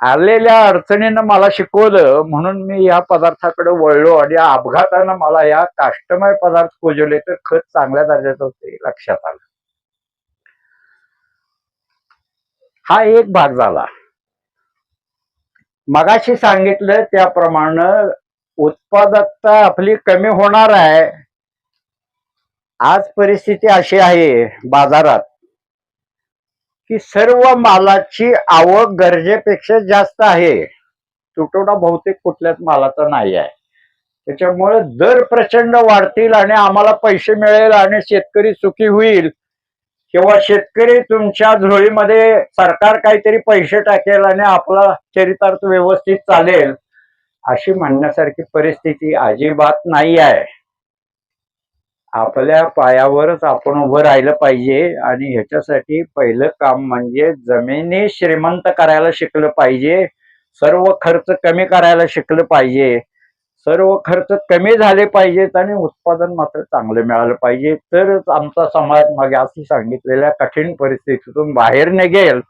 आलेल्या अडचणीनं मला शिकवलं म्हणून मी या पदार्थाकडे वळलो आणि अपघातानं मला या काष्टमय पदार्थ पुजवले तर खत चांगल्या दर्जाचं होते लक्षात आलं. हा एक भाग झाला. मगाशी सांगितलं त्याप्रमाणे उत्पादकता आपली कमी होणार आहे. आज परिस्थिती अशी आहे बाजारात की सर्व मालाची आवक गरजेपेक्षा जास्त आहे. तुटवडा बहुतेक कुठल्याच मालाचा नाही आहे. त्याच्यामुळे दर प्रचंड वाढतील आणि आम्हाला पैसे मिळेल आणि शेतकरी सुखी होईल किंवा शेतकरी तुमच्या झोळीमध्ये सरकार काहीतरी पैसे टाकेल आणि आपला चरितार्थ व्यवस्थित चालेल अशी म्हणण्यासारखी परिस्थिती अजिबात नाही आहे. आपल्या पायावरच आपण उभं राहिलं पाहिजे आणि ह्याच्यासाठी पहिलं काम म्हणजे जमिनी श्रीमंत करायला शिकलं पाहिजे. सर्व खर्च कमी करायला शिकलं पाहिजे. सर्व खर्च कमी झाले पाहिजेत आणि उत्पादन मात्र चांगलं मिळालं पाहिजे. तरच आमचा समाज मग अशी सांगितलेल्या कठीण परिस्थितीतून बाहेर निघेल,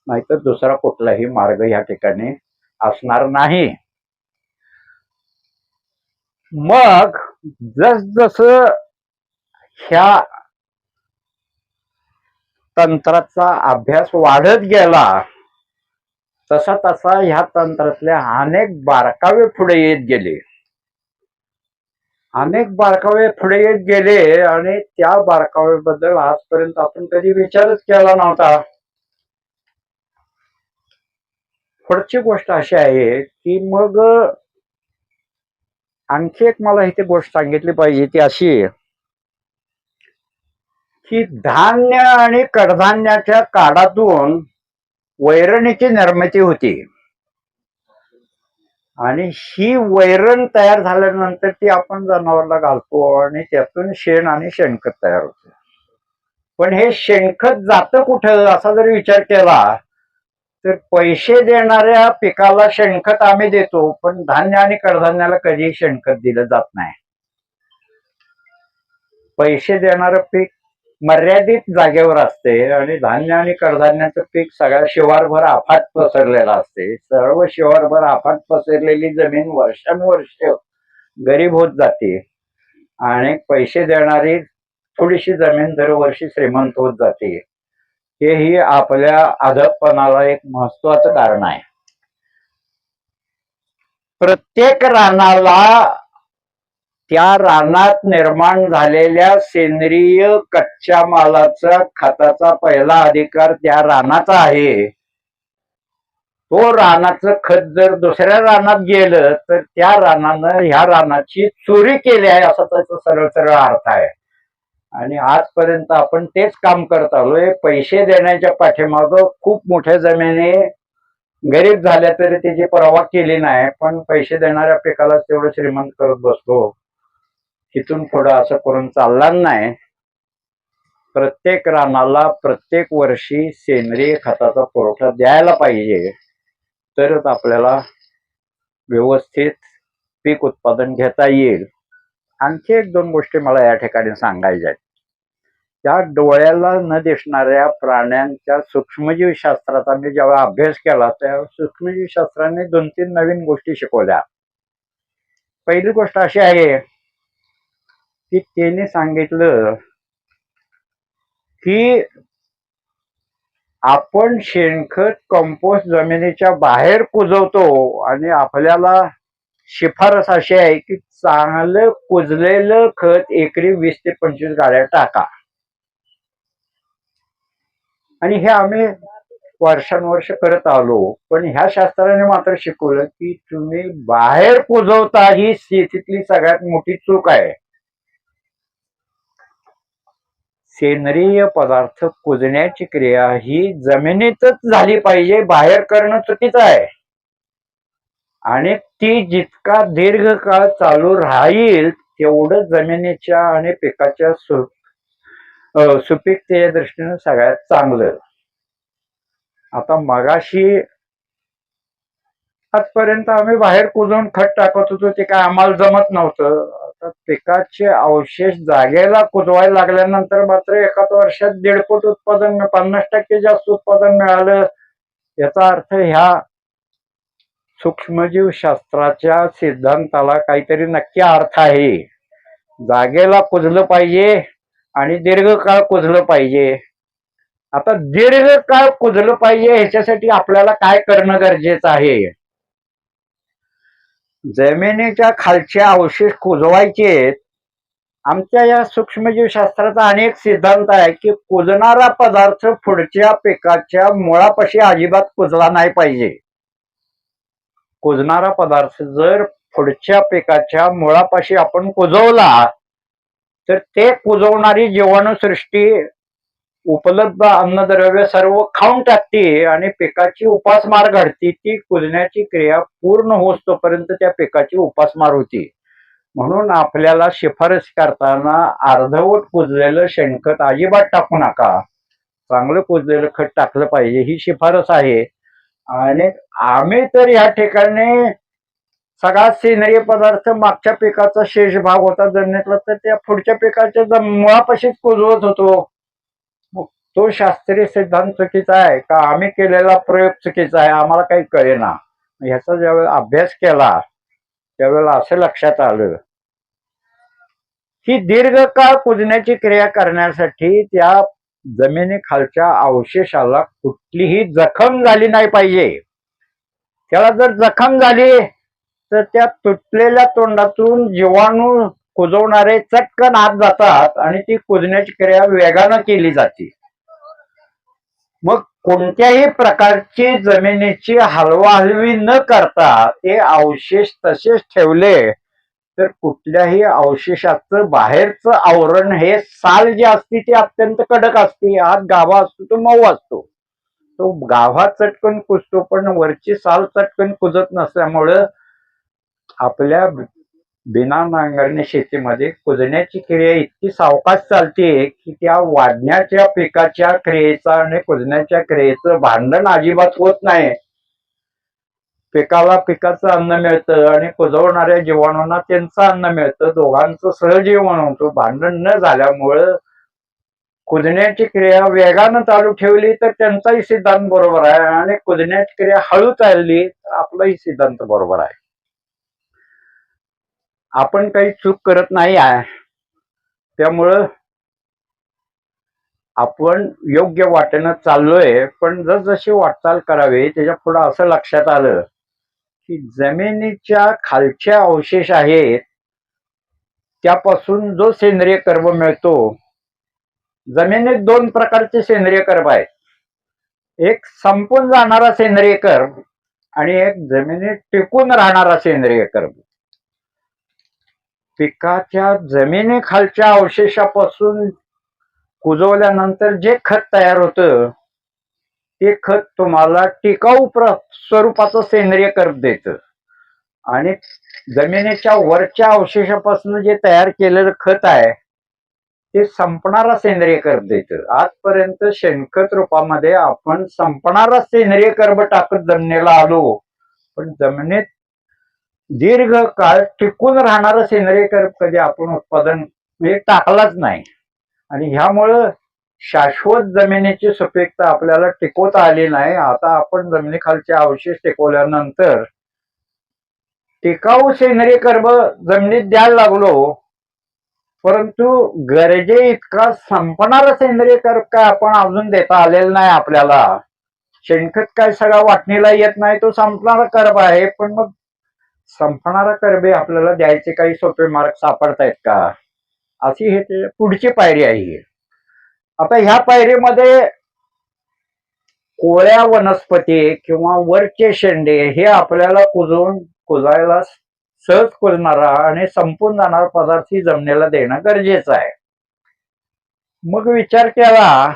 नाहीतर दुसरा कुठलाही मार्ग या ठिकाणी असणार नाही. मग जसजसं ह्या तंत्राचा अभ्यास वाढत गेला तसा तसा ह्या तंत्रातले अनेक बारकावे पुढे येत गेले. अनेक बारकावे पुढे येत गेले आणि त्या बारकाव्याबद्दल आजपर्यंत आपण कधी विचारच केला नव्हता. पुढची गोष्ट अशी आहे की मग आणखी एक मला इथे गोष्ट सांगितली पाहिजे ती अशी की धान्य आणि कडधान्याच्या काडातून वैरणीची निर्मिती होती आणि ही वैरण तयार झाल्यानंतर ती आपण जनावराला घालतो आणि त्यातून शेण आणि शेणखत तयार होते. पण हे शेणखत जातं कुठं असा जर विचार केला तर पैसे देणाऱ्या पिकाला शेणखत आम्ही देतो, पण धान्य आणि कडधान्याला कधीही शेणखत दिलं जात नाही. पैसे देणारं पीक मर्यादित जागेवर असते आणि धान्य आणि कडधान्याचं पीक सगळ्या शिवारभर अफाट पसरलेलं असते. सर्व शिवारभर अफाट पसरलेली जमीन वर्षानुवर्ष गरीब होत जाते आणि पैसे देणारी थोडीशी जमीन दरवर्षी श्रीमंत होत जाते. हेही आपल्या अधपणाला एक महत्वाचं कारण आहे. प्रत्येक रानाला त्या रानात निर्माण झालेल्या सेंद्रिय कच्च्या मालाचा खताचा पहिला अधिकार त्या रानाचा आहे. तो रानाचं खत जर दुसऱ्या रानात गेलं तर त्या रानानं ह्या रानाची चोरी केली आहे असा त्याचा सरळ सरळ अर्थ आहे. आणि आजपर्यंत आपण तेच काम करत आलोय. पैसे देण्याच्या पाठीमागं खूप मोठ्या जमिनी गरीब झाल्या तरी त्याची पर्वा केली नाही, पण पैसे देणाऱ्या पिकाला तेवढं श्रीमंत करत बसतो. तिथून पुढं असं करून चालणार नाही. प्रत्येक रानाला प्रत्येक वर्षी सेंद्रिय खताचा पुरवठा द्यायला पाहिजे, तरच आपल्याला व्यवस्थित पीक उत्पादन घेता येईल. आणखी एक दोन गोष्टी मला या ठिकाणी सांगायच्या आहेत. त्या डोळ्याला न दिसणाऱ्या प्राण्यांच्या सूक्ष्मजीव शास्त्राचा मी जेव्हा अभ्यास केला त्या सूक्ष्मजीव शास्त्राने 2-3 नवीन गोष्टी शिकवल्या. पहिली गोष्ट अशी आहे की त्याने सांगितलं की आपण शेणखत कंपोस्ट जमिनीच्या बाहेर कुजवतो आणि आपल्याला शिफारस अशी आहे की चांगलं कुजलेलं खत एकरी 20 ते 25 गाड्या टाका. आणि हे आम्ही वर्षानुवर्ष करत आलो. पण ह्या शास्त्राने मात्र शिकवलं की तुम्ही बाहेर कुजवता ही शेतीतली सगळ्यात मोठी चूक आहे. सेंद्रिय पदार्थ कुजण्याची क्रिया ही जमिनीतच झाली पाहिजे, बाहेर करणं चुकीचं आहे. आणि ती जितका दीर्घकाळ चालू राहील तेवढं जमिनीच्या आणि पिकाच्या सुपीकतेच्या दृष्टीने सगळ्यात चांगलं. आता मगाशी आजपर्यंत आम्ही बाहेर कुजवून खत टाकत होतो, ते काय आम्हाला जमत नव्हतं. आता पिकाचे अवशेष जागेला कुजवायला लागल्यानंतर मात्र एकाच वर्षात 1.5 पट उत्पादन, 50% जास्त उत्पादन मिळालं. याचा अर्थ ह्या सूक्ष्मजीव शास्त्राच्या सिद्धांताला काहीतरी नक्की अर्थ आहे. जागेला कुजलं पाहिजे आणि दीर्घकाळ कुजलं पाहिजे. आता दीर्घकाळ कुजलं पाहिजे ह्याच्यासाठी आपल्याला काय करणं गरजेचं आहे? जमिनीच्या खालचे अवशेष कुजवायचे. आमच्या या सूक्ष्मजीव शास्त्राचा अनेक सिद्धांत आहे की कुजणारा पदार्थ पुढच्या पिकाच्या मुळापाशी अजिबात कुजला नाही पाहिजे. कुजणारा पदार्थ जर पुढच्या पिकाच्या मुळापाशी आपण कुजवला तर ते कुजवणारी जीवाणुसृष्टी उपलब्ध अन्नद्रव्य सर्व खाऊन टाकते आणि पिकाची उपासमार घडते. ती कुजण्याची क्रिया पूर्ण होतोपर्यंत त्या पिकाची उपासमार होती. म्हणून आपल्याला शिफारस करताना अर्धवट कुजलेलं शेणखत अजिबात टाकू नका, चांगलं कुजलेलं खत टाकलं पाहिजे ही शिफारस आहे. आणि आम्ही तर या ठिकाणी सगळा सेंद्रिय पदार्थ मागच्या पिकाचा शेष भाग होता जमिनीतला तर त्या पुढच्या पिकाच्या मुळापाशीच कुजवत होतो. तो शास्त्रीय सिद्धांत चुकीचा आहे का आम्ही केलेला प्रयोग चुकीचा आहे आम्हाला काही कळेना. ह्याचा ज्यावेळेला अभ्यास केला त्यावेळेला असं लक्षात आलं की दीर्घकाळ कुजण्याची क्रिया करण्यासाठी त्या जमिनीखालच्या अवशेषाला कुठलीही जखम झाली नाही पाहिजे. त्याला जर जखम झाली तर त्या तुटलेल्या तोंडातून जीवाणू कुजवणारे चटकन आत जातात आणि ती कुजण्याची क्रिया वेगानं केली जाते. मग कोणत्याही प्रकारची जमिनीची हलवाहलवी न करता ते अवशेष तसेच ठेवले तर कुठल्याही अवशेषाचं बाहेरचं आवरण हे साल जी असते ती अत्यंत कडक असते. आत गाभा असतो तो मऊ असतो. तो गाभा चटकन कुजतो पण वरची साल चटकन कुजत नसल्यामुळं आपल्या बिना नांगरणी शेतीमध्ये कुजण्याची क्रिया इतकी सावकाश चालते की त्या वाढण्याच्या पिकाच्या क्रियेचा आणि कुजण्याच्या क्रियेचं भांडण अजिबात होत नाही. पिकाला पिकाचं अन्न मिळतं आणि कुजवणाऱ्या जीवाणूंना त्यांचं अन्न मिळतं. दोघांचं सहजीवन होतं. भांडण न झाल्यामुळं कुजण्याची क्रिया वेगानं चालू ठेवली तर त्यांचाही सिद्धांत बरोबर आहे आणि कुजण्याची क्रिया हळू चालली तर आपलाही सिद्धांत बरोबर आहे. आपण काही चूक करत नाही आहे. त्यामुळं आपण योग्य वाटेनं चाललोय. पण जसजशी वाटचाल करावी त्याच्या पुढे असं लक्षात आलं की जमिनीच्या खालच्या अवशेष आहेत त्यापासून जो सेंद्रिय कर्ब मिळतो. जमिनीत 2 प्रकारचे सेंद्रिय कर्ब आहेत. एक संपून जाणारा सेंद्रिय कर्ब आणि एक जमिनीत टिकून राहणारा सेंद्रिय कर्ब. पिकाच्या जमिनीखालच्या अवशेषापासून कुजवल्यानंतर जे खत तयार होतं ते खत तुम्हाला टिकाऊ स्वरूपाचं सेंद्रिय कर्ब देतं. आणि जमिनीच्या वरच्या अवशेषापासून जे तयार केलेलं खत आहे ते संपणारा सेंद्रिय कर्ब देतं. आजपर्यंत शेणखत रूपामध्ये आपण संपणारा सेंद्रिय कर्ब टाकत जमिनीला आलो, पण जमिनीत दीर्घकाळ टिकून राहणारं सेंद्रिय कर्ब कधी आपण उत्पादन म्हणजे टाकलाच नाही. आणि ह्यामुळं शाश्वत जमिनीची सुपीकता आपल्याला टिकवता आली नाही. आता आपण जमिनीखालचे अवशेष टिकवल्यानंतर टिकाऊ सेंद्रिय कर्ब जमिनीत द्यायला लागलो, परंतु गरजे इतका संपणारा सेंद्रिय कर्ब काय आपण अजून देता आलेला नाही आपल्याला. शेणखत काय सगळा वाटणीला येत नाही, तो संपणारा कर्ब आहे. पण मग संपणारा कर्बे आपल्याला द्यायचे काही सोपे मार्ग सापडतायत का, अशी हे पुढची पायरी आहे. आता ह्या पायरीमध्ये कोळ्या वनस्पती किंवा वरचे शेंडे हे आपल्याला कुजायला सहज कुजणारा आणि संपून जाणारा पदार्थ ही जमिनीला देणं गरजेचं आहे. मग विचार केला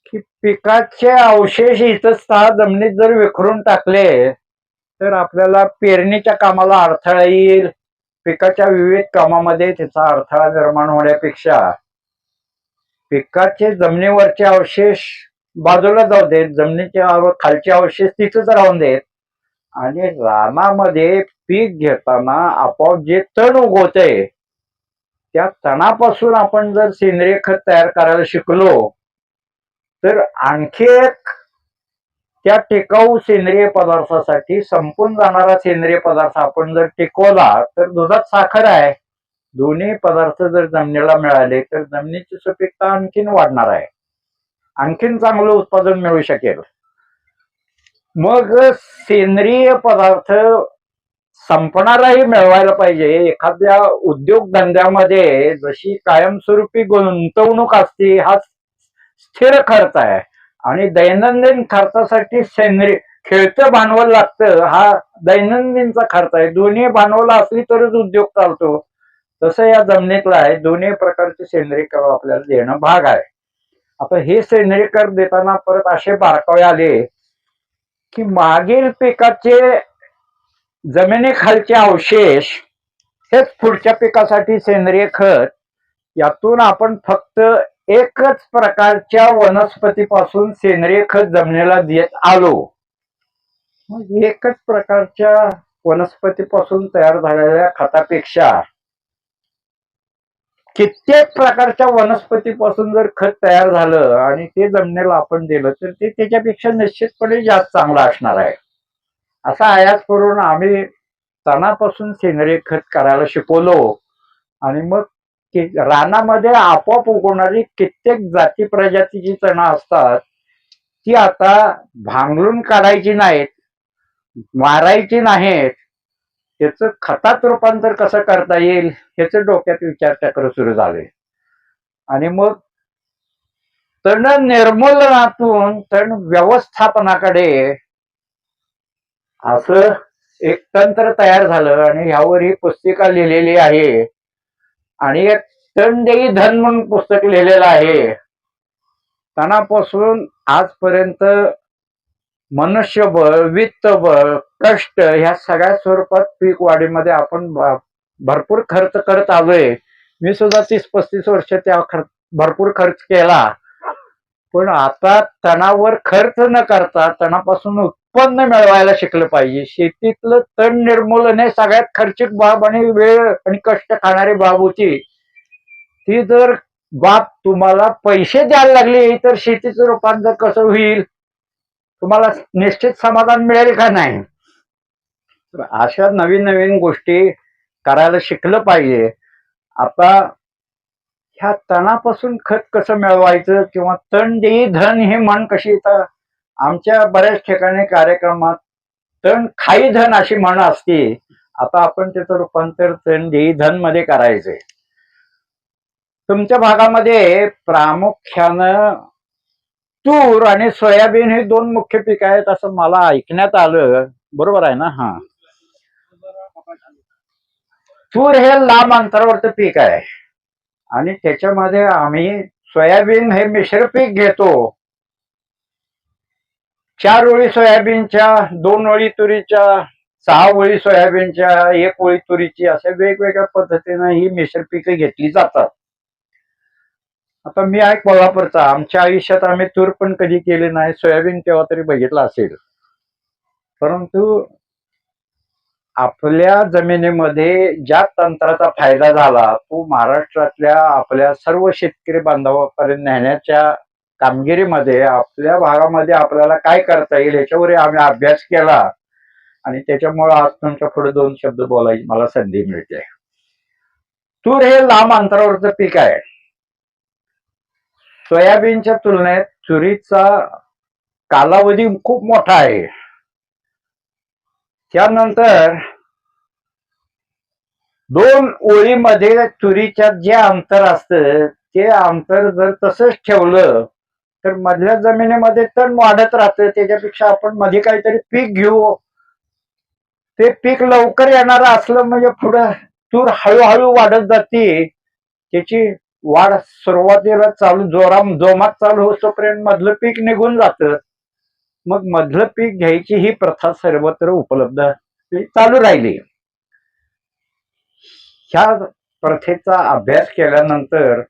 की पिकाचे अवशेष इथंच जमिनीत जर विखरून टाकले तर आपल्याला पेरणीच्या कामाला अडथळा येईल. पिकाच्या विविध कामामध्ये त्याचा अडथळा निर्माण होण्यापेक्षा पिकाचे जमिनीवरचे अवशेष बाजूला जाऊ देत, जमिनीच्या खालचे अवशेष तिथेच राहून देत आणि रानामध्ये पीक घेताना आपोआप जे तण उगवते त्या तणापासून आपण जर सेंद्रिय खत तयार करायला शिकलो तर आणखी एक त्या टिकाऊ सेंद्रिय पदार्थासाठी संपून जाणारा सेंद्रिय पदार्थ आपण जर टिकवला तर दुधात साखर आहे. दोन्ही पदार्थ जर जमिनीला मिळाले तर जमिनीची सुपीकता आणखीन वाढणार आहे, आणखीन चांगलं उत्पादन मिळू शकेल. मग सेंद्रिय पदार्थ संपणाराही मिळवायला पाहिजे. एखाद्या उद्योगधंद्यामध्ये जशी कायमस्वरूपी गुंतवणूक असते हा स्थिर खर्च आहे आणि दैनंदिन खर्चासाठी सेंद्रिय खेळतं भांडवल लागतं हा दैनंदिनचा खर्च आहे. दोन्ही भांडवल असली तरच उद्योग चालतो. तसं या जमिनीतला आहे. दोन्ही प्रकारचे सेंद्रिय कर्ब आपल्याला देणं भाग आहे. आता हे सेंद्रिय कर्ब देताना परत असे बारकावे आले की मागील पिकाचे जमिनीखालचे अवशेष हेच पुढच्या पिकासाठी सेंद्रिय खत. यातून आपण फक्त एकच प्रकारच्या वनस्पतीपासून सेंद्रिय खत जमिनीला देत आलो. मग एकच प्रकारच्या वनस्पतीपासून तयार झालेल्या खतापेक्षा कित्येक प्रकारच्या वनस्पतीपासून जर खत तयार झालं आणि ते जमिनीला आपण दिलं तर ते त्याच्यापेक्षा निश्चितपणे जास्त चांगलं असणार आहे. असा आयात करून आम्ही तणापासून सेंद्रिय खत करायला शिकवलो आणि मग रानामध्ये आपोआप उगवणारी कित्येक जाती प्रजातीची तणं असतात ती आता भांगरून काढायची नाहीत, मारायची नाहीत, त्याचं खतात रूपांतर कसं करता येईल ह्याच डोक्यात विचारचक्र सुरू झाले. आणि मग तण निर्मूलनातून तण व्यवस्थापनाकडे असं एक तंत्र तयार झालं आणि ह्यावर ही पुस्तिका लिहिलेली आहे. आणि एक तण देई धन म्हणून पुस्तक लिहिलेलं आहे. तणापासून आजपर्यंत मनुष्यबळ, वित्तबळ, कष्ट ह्या सगळ्या स्वरूपात पीक वाढीमध्ये आपण भरपूर खर्च करत आलोय. मी सुद्धा 30-35 वर्ष त्या भरपूर खर्च केला. पण आता तणावर खर्च न करता तणापासून उत्पन्न मिळवायला शिकलं पाहिजे. शेतीतलं तण निर्मूलन हे सगळ्यात खर्चिक बाब आणि वेळ आणि कष्ट खाणारी बाब होती. ती जर बाब तुम्हाला पैसे द्यायला लागली तर शेतीचं रूपांतर कसं होईल, तुम्हाला निश्चित समाधान मिळेल का नाही. अशा नवीन नवीन गोष्टी करायला शिकलं पाहिजे. आता ह्या तणापासून खत कसं मिळवायचं किंवा तण देई धन ही म्हण कशी येतं. आमच्या बऱ्याच ठिकाणी कार्यक्रमात तण खाई धन अशी म्हण असते. आता आपण त्याचं रूपांतर तण देई धन मध्ये करायचंय. तुमच्या भागामध्ये प्रामुख्यानं तूर आणि सोयाबीन हे दोन मुख्य पीक आहेत असं मला ऐकण्यात आलं. बरोबर आहे ना? हा. तूर हे लांब अंतरावरचं पीक आहे आणि त्याच्यामध्ये आम्ही सोयाबीन हे मिश्र पीक घेतो. 4 ओळी सोयाबीनच्या, 2 ओळी तुरीच्या, 6 ओळी सोयाबीनच्या, 1 ओळी तुरीची, अशा वेगवेगळ्या पद्धतीने ही मिश्र पिके घेतली जातात. आता मी आहे कोल्हापूरचा. आमच्या आयुष्यात आम्ही तूर पण कधी केली नाही, सोयाबीन केव्हा तरी बघितलं असेल. परंतु आपल्या जमिनीमध्ये ज्या तंत्राचा फायदा झाला तो महाराष्ट्रातल्या आपल्या सर्व शेतकरी बांधवापर्यंत नेण्याच्या कामगिरीमध्ये आपल्या भागामध्ये आपल्याला काय करता येईल याच्यावर आम्ही अभ्यास केला आणि त्याच्यामुळे आज तुमच्या पुढे 2 शब्द बोलायची मला संधी मिळते. तूर हे लांब अंतरावरचं पीक आहे. सोयाबीनच्या तुलनेत तुरीचा कालावधी खूप मोठा आहे. त्यानंतर 2 ओळीमध्ये तुरीच्या जे अंतर असतं ते अंतर जर तसंच ठेवलं तर मधल्या जमिनीमध्ये तण वाढत राहतं. त्याच्यापेक्षा आपण मध्ये काहीतरी पीक घेऊ. ते पीक लवकर येणार असलं म्हणजे पुढं तूर हळूहळू वाढत जाते. त्याची वाढ सुरुवातीला जोमात चालू होतोपर्यंत मधलं पीक निघून जातं. मग मधलं पीक घ्यायची ही प्रथा सर्वत्र उपलब्ध चालू राहिली. ह्या प्रथेचा अभ्यास केल्यानंतर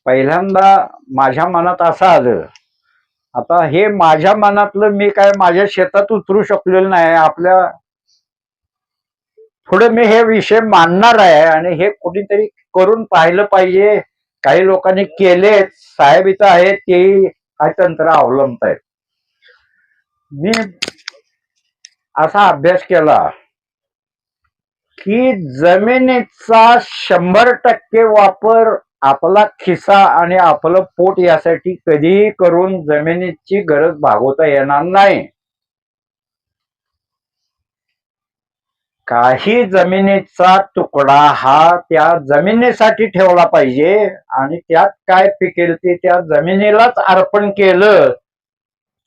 पहिल्यांदा माझ्या मनात असं आलं, आता हे माझ्या मनातलं मी काय माझ्या शेतात उतरू शकलेलं नाही. आपल्या पुढे मी हे विषय मांडणार आहे आणि हे कुठेतरी करून पाहिलं पाहिजे. काही लोकांनी केलेत, साहेब इथं आहेत, तेही हा तंत्र अवलंबत आहेत. मी असा अभ्यास केला की जमिनीचा 100% वापर आपला खिसा आणि आपलं पोट यासाठी कधीही करून जमिनीची गरज भागवता येणार नाही. काही जमिनीचा तुकडा हा त्या जमिनीसाठी ठेवला पाहिजे आणि त्यात काय पिकेल ते त्या जमिनीलाच अर्पण केलं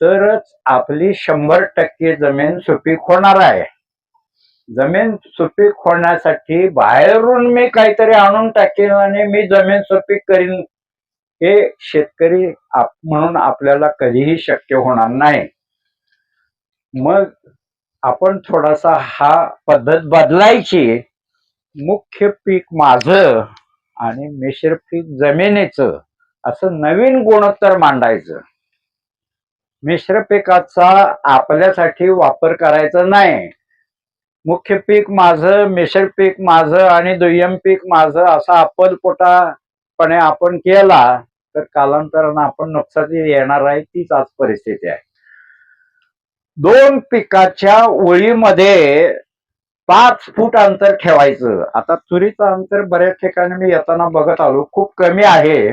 तरच आपली 100% जमीन सुपीक होणार आहे. जमीन सुपीक होण्यासाठी बाहेरून मी काहीतरी आणून टाकेन आणि मी जमीन सुपीक करीन हे शेतकरी म्हणून आपल्याला कधीही शक्य होणार नाही. मग आपण थोडासा हा पद्धत बदलायची. मुख्य पीक माझं आणि मिश्र पीक जमिनीचं असं नवीन गुणोत्तर मांडायचं. मिश्र पिकाचा आपल्यासाठी वापर करायचा नाही. मुख्य पीक माझं, मिश्र पीक माझं आणि दुय्यम पीक माझं असा अपलपोटापणे आपण केला तर कालांतरानं आपण नुकसानी येणार आहे. तीच आज परिस्थिती आहे. 2 पिकाच्या ओळीमध्ये 5 फूट अंतर ठेवायचं. आता तुरीचं अंतर बऱ्याच ठिकाणी मी येताना बघत आलो खूप कमी आहे.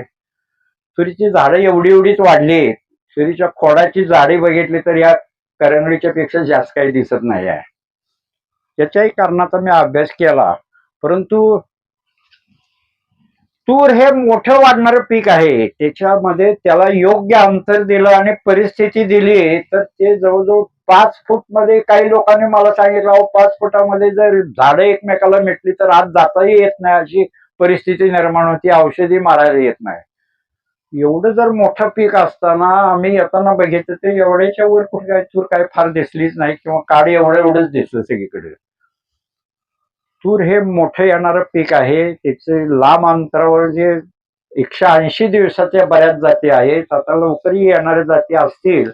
तुरीची झाडं एवढीच वाढली. तुरीच्या खोडाची जाडी बघितली तर या करंगडीच्या पेक्षा जास्त काही दिसत नाही आहे. त्याच्याही कारणाचा मी अभ्यास केला. परंतु तूर हे मोठं वाढणारं पीक आहे. त्याच्यामध्ये त्याला योग्य अंतर दिलं आणि परिस्थिती दिली तर ते जवळजवळ 5 फूट मध्ये काही लोकांनी मला सांगितलं 5 फुटामध्ये जर झाडं एकमेकाला मिटली तर आत जाताही येत नाही अशी परिस्थिती निर्माण होती. औषधी मारायला येत नाही. एवढं जर मोठं पीक असताना आम्ही येताना बघितलं ते एवढ्याच्या वर कुठे काय तूर काय फार दिसलीच नाही किंवा काड एवढंच दिसलं सगळीकडे. तूर हे मोठं येणारं पीक आहे. त्याचे लांब अंतरावर जे 180 दिवसाच्या बऱ्याच जाती आहेत. आता लवकरही येणाऱ्या जाती असतील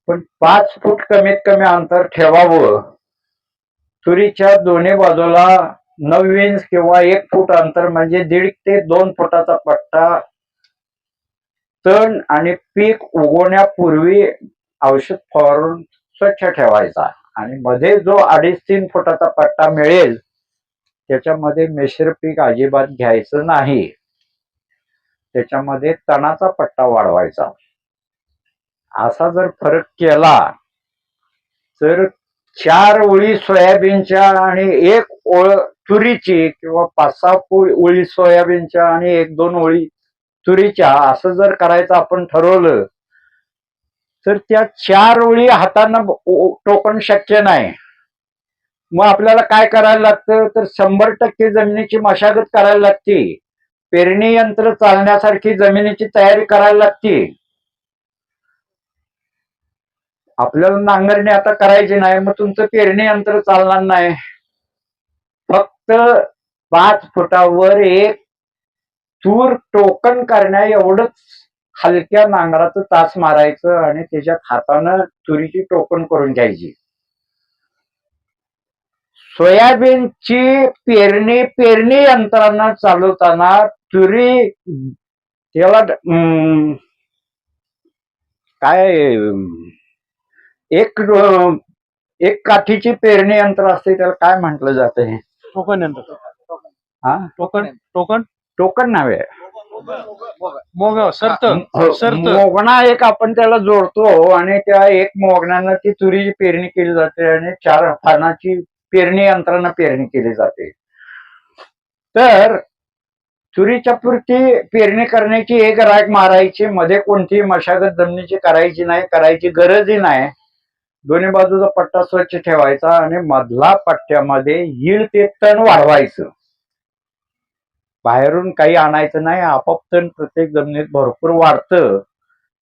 पण 5 फूट कमीत कमी अंतर ठेवावं. तुरीच्या दोन्ही बाजूला 9 इंच किंवा 1 फूट अंतर म्हणजे 1.5 ते 2 फुटाचा पट्टा तण आणि पीक उगवण्यापूर्वी औषध फवारून स्वच्छ ठेवायचा आणि मध्ये जो 2.5-3 फुटाचा पट्टा मिळेल त्याच्यामध्ये मिश्र पीक अजिबात घ्यायचं नाही. त्याच्यामध्ये तणाचा पट्टा वाढवायचा. असा जर फरक केला तर 4 ओळी सोयाबीनच्या आणि 1 ओळ तुरीची किंवा 5-6 ओळी सोयाबीनच्या आणि 1-2 ओळी तुरीच्या असं जर करायचं आपण ठरवलं तर त्या 4 ओळी हातानं टोकण शक्य नाही. मग आपल्याला काय करायला लागतं तर 100% जमिनीची मशागत करायला लागते. पेरणी यंत्र चालण्यासारखी जमिनीची तयारी करायला लागते. आपल्याला नांगरणी आता करायची नाही, मग तुमचं पेरणी यंत्र चालणार नाही. फक्त 5 फुटावर एक तूर टोकन करण्या एवढंच हलक्या नांगराचं तास मारायचं आणि त्याच्यात हातानं तुरीची टोकन करून घ्यायची. सोयाबीनची पेरणी यंत्रानं चालवताना तुरी त्याला काय एक एक काठीची पेरणी यंत्र असते, त्याला काय म्हटलं जातं? हे टोकन यंत्र. हा, टोकन टोकन टोकन नव्हे, मोगणा एक आपण त्याला जोडतो आणि त्या एक मोगण्यानं ती तुरीची पेरणी केली जाते आणि 4 फानाची पेरणी यंत्रानं पेरणी केली जाते. तर तुरीच्या पुरती पेरणी करण्याची एक राख मारायची, मध्ये कोणतीही मशागत जमिनीची करायची नाही, करायची गरजही नाही. दोन्ही बाजूचा पट्टा स्वच्छ ठेवायचा आणि मधला पट्ट्यामध्ये यील्ड ते तण वाढवायचं. बाहेरून काही आणायचं नाही, आपोआप तण प्रत्येक जमिनीत भरपूर वाढतं.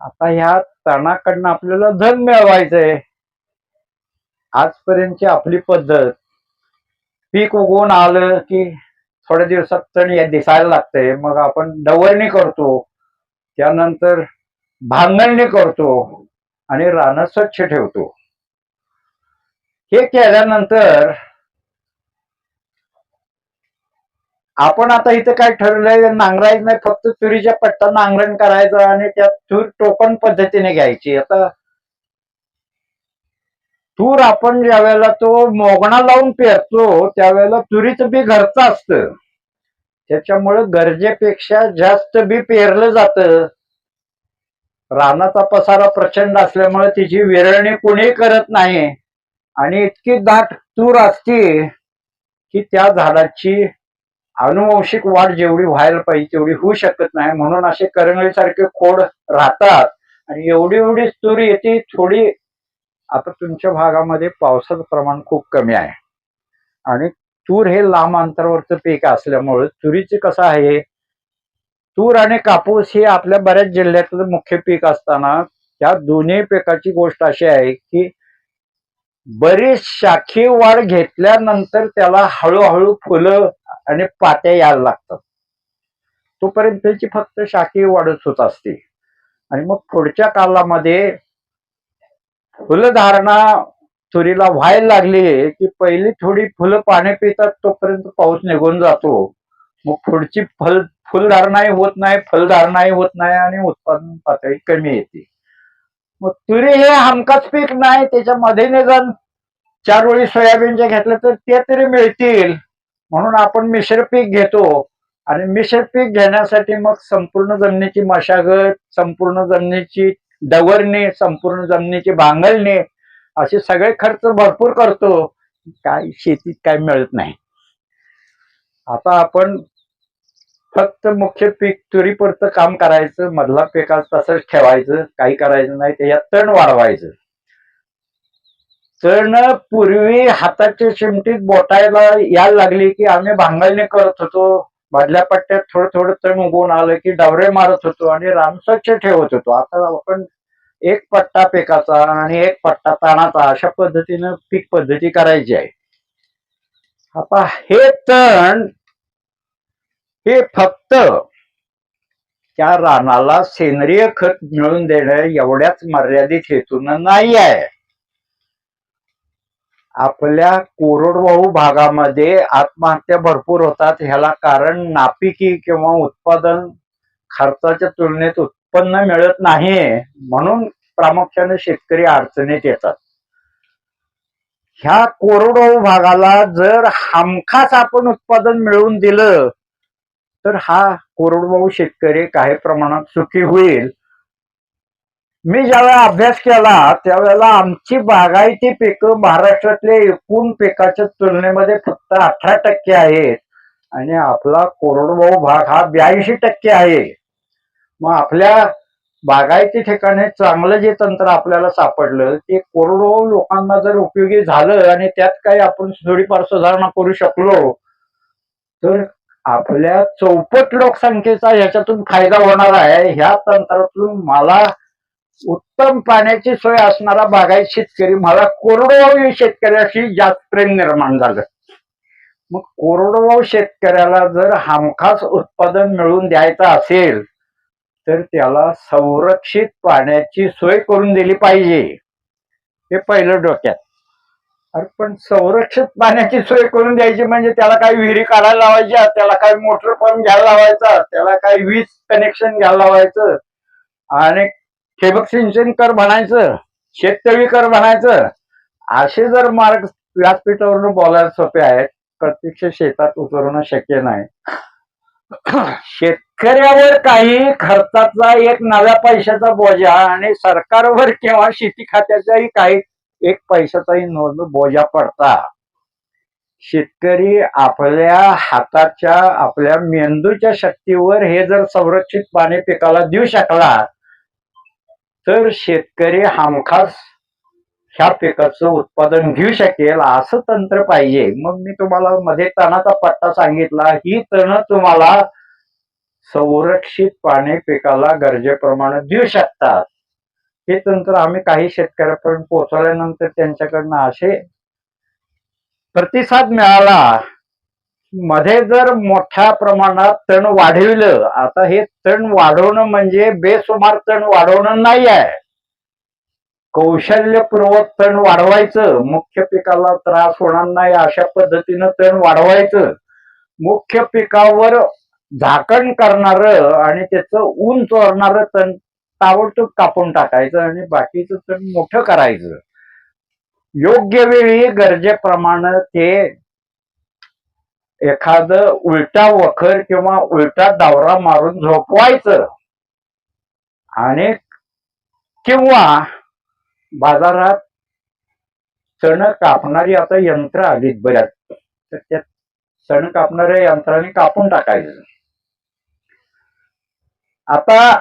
आता ह्या तणाकडनं आपल्याला धन मिळवायचंय. आजपर्यंतची आपली पद्धत, पीक उगवून आलं की थोड्या दिवसात तण दिसायला लागतंय, मग आपण डवरणी करतो, त्यानंतर भांगलणी करतो आणि रानं स्वच्छ ठेवतो. हे केल्यानंतर आपण आता इथं काय ठरलंय, नांगरायचं नाही, फक्त तुरीच्या पट्टा नांगरण करायचं आणि त्यात तूर टोकन पद्धतीने घ्यायची. आता तूर आपण ज्या वेळेला तो मोगणा लावून पेरतो त्यावेळेला तुरीचं बी घरचं असतं, त्याच्यामुळं गरजेपेक्षा जास्त बी पेरलं जातं. रानाचा पसारा प्रचंड असल्यामुळे तिची विरळणी कुणी करत नाही आणि इतकी दाट तूर असते की त्या झाडाची अनुवंशिक वाढ जेवढी व्हायला पाहिजे तेवढी होऊ शकत नाही. म्हणून असे करंगळीसारखे खोड राहतात आणि एवढी एवढी तूर येते थोडी. आता तुमच्या भागामध्ये पावसाचं प्रमाण खूप कमी आहे आणि तूर हे लांब अंतरावरचं पीक असल्यामुळे तुरीचे कसं आहे, तूर आणि कापूस हे आपल्या बऱ्याच जिल्ह्यातलं मुख्य पीक असताना त्या दोन्ही पिकाची गोष्ट अशी आहे की बरीच शाखीय वाढ घेतल्यानंतर त्याला हळूहळू फुलं आणि पात्या यायला लागतात. तोपर्यंत त्याची फक्त शाखीय वाढच होत असते आणि मग पुढच्या कालामध्ये फुलधारणा तुरीला व्हायला लागली की पहिली थोडी फुलं पाणी पितात, तोपर्यंत पाऊस निघून जातो. मग पुढची फुलधारणाही होत नाही, फलधारणाही होत नाही आणि उत्पादन पातळी कमी येते. मग तुरी हे हमखास पीक नाही, त्याच्यामध्ये निदान 4 ओळी सोयाबीनच्या घेतलं तर ते तरी मिळतील, म्हणून आपण मिश्र पीक घेतो. आणि मिश्र पीक घेण्यासाठी मग संपूर्ण जमिनीची मशागत, संपूर्ण जमिनीची डवरणी, संपूर्ण जमिनीची भांगलणी, असे सगळे खर्च भरपूर करतो. काय शेतीत काय मिळत नाही. आता आपण फक्त मुख्य पीक तुरीपुरतं काम करायचं, मधला पिकाचं तसंच ठेवायचं, काही करायचं नाही, त्याच्यात तण वाढवायचं. तण पूर्वी हाताच्या चिमटीत बोटायला यायला लागली की आम्ही भांगलणी करत होतो, मधल्या पट्ट्यात थोडं थोडं तण उगवून आलं की डवरे मारत होतो आणि रान स्वच्छ ठेवत होतो. आता आपण एक पट्टा पिकाचा आणि एक पट्टा तणाचा अशा पद्धतीनं पीक पद्धती करायची आहे. आता हे तण हे फक्त त्या रानाला सेंद्रिय खत मिळवून देणं एवढ्याच मर्यादित हेतून नाही आहे. आपल्या कोरडवाहू भागामध्ये आत्महत्या भरपूर होतात. ह्याला कारण नापिकी किंवा उत्पादन खर्चाच्या तुलनेत उत्पन्न मिळत नाही, म्हणून प्रामुख्याने शेतकरी अडचणीत येतात. ह्या कोरडवाहू भागाला जर हमखास आपण उत्पादन मिळवून दिलं तर हा कोरडवाहू शेतकरी काही प्रमाणात सुखी होईल. मी ज्यावेळेला अभ्यास केला त्यावेळेला आमची बागायती पिकं महाराष्ट्रातल्या एकूण पिकाच्या तुलनेमध्ये फक्त 18% आहेत आणि आपला कोरडवाहू भाग हा 82% आहे. मग आपल्या बागायती ठिकाणी चांगलं जे तंत्र आपल्याला सापडलं ते कोरडवाहू लोकांना जर उपयोगी झालं आणि त्यात काही आपण थोडीफार सुधारणा करू शकलो तर आपल्या चौपट लोकसंख्येचा ह्याच्यातून फायदा होणार आहे. ह्या तंत्रातून मला उत्तम पाण्याची सोय असणारा बागायत शेतकरी, मला कोरडवाहू शेतकऱ्याशी जास्त प्रेम निर्माण झालं. मग कोरडवाहू शेतकऱ्याला जर हमखास उत्पादन मिळवून द्यायचं असेल तर त्याला संरक्षित पाण्याची सोय करून दिली पाहिजे. हे पहिलं डोक्यात. अरे पण संरक्षित पाण्याची सोय करून द्यायची म्हणजे त्याला काही विहिरी काढायला लावायच्या, त्याला काही मोटर पंप घ्यायला लावायचा, त्याला काही वीज कनेक्शन घ्यायला लावायचं आणि ठिबक सिंचन कर म्हणायचं, शेततळी कर म्हणायचं. असे जर मार्ग व्यासपीठावरून बोलायला सोपे आहेत, प्रत्यक्ष शेतात उतरणं शक्य नाही. शेतकऱ्यावर काही खर्चाचा एक नव्या पैशाचा बोजा आणि सरकारवर किंवा शेती खात्याचाही काही एक पैशाचाही बोजा पडता. शेतकरी आपल्या हाताच्या आपल्या मेंदूच्या शक्तीवर हे जर संरक्षित पाणी पिकाला देऊ शकला तर शेतकरी हमखास ह्या पिकाचं उत्पादन घेऊ शकेल. असं तंत्र पाहिजे. मग मी तुम्हाला मध्ये तणाचा पट्टा सांगितला. ही तण तुम्हाला संरक्षित पाणी पिकाला गरजेप्रमाणे देऊ शकतात. हे तंत्र आम्ही काही शेतकऱ्यापर्यंत पोहोचवल्यानंतर त्यांच्याकडनं असे प्रतिसाद मिळाला. मध्ये जर मोठ्या प्रमाणात तण वाढविलं, आता हे तण वाढवणं म्हणजे बेसुमार तण वाढवणं नाही आहे, कौशल्यपूर्वक तण वाढवायचं. मुख्य पिकाला त्रास होणार नाही अशा पद्धतीनं तण वाढवायचं. मुख्य पिकावर झाकण करणारं आणि त्याचं ऊन चोरणारं तण ताबडतोब कापून टाकायचं आणि बाकीचं तण मोठं करायचं. योग्य वेळी गरजेप्रमाणे ते एखादं उलटा वखर किंवा उलटा दावरा मारून झोपवायचं आणि किंवा बाजारात तण कापणारी आता यंत्र आलीत बऱ्याच, तर त्या तण कापणाऱ्या यंत्राने कापून टाकायचं. आता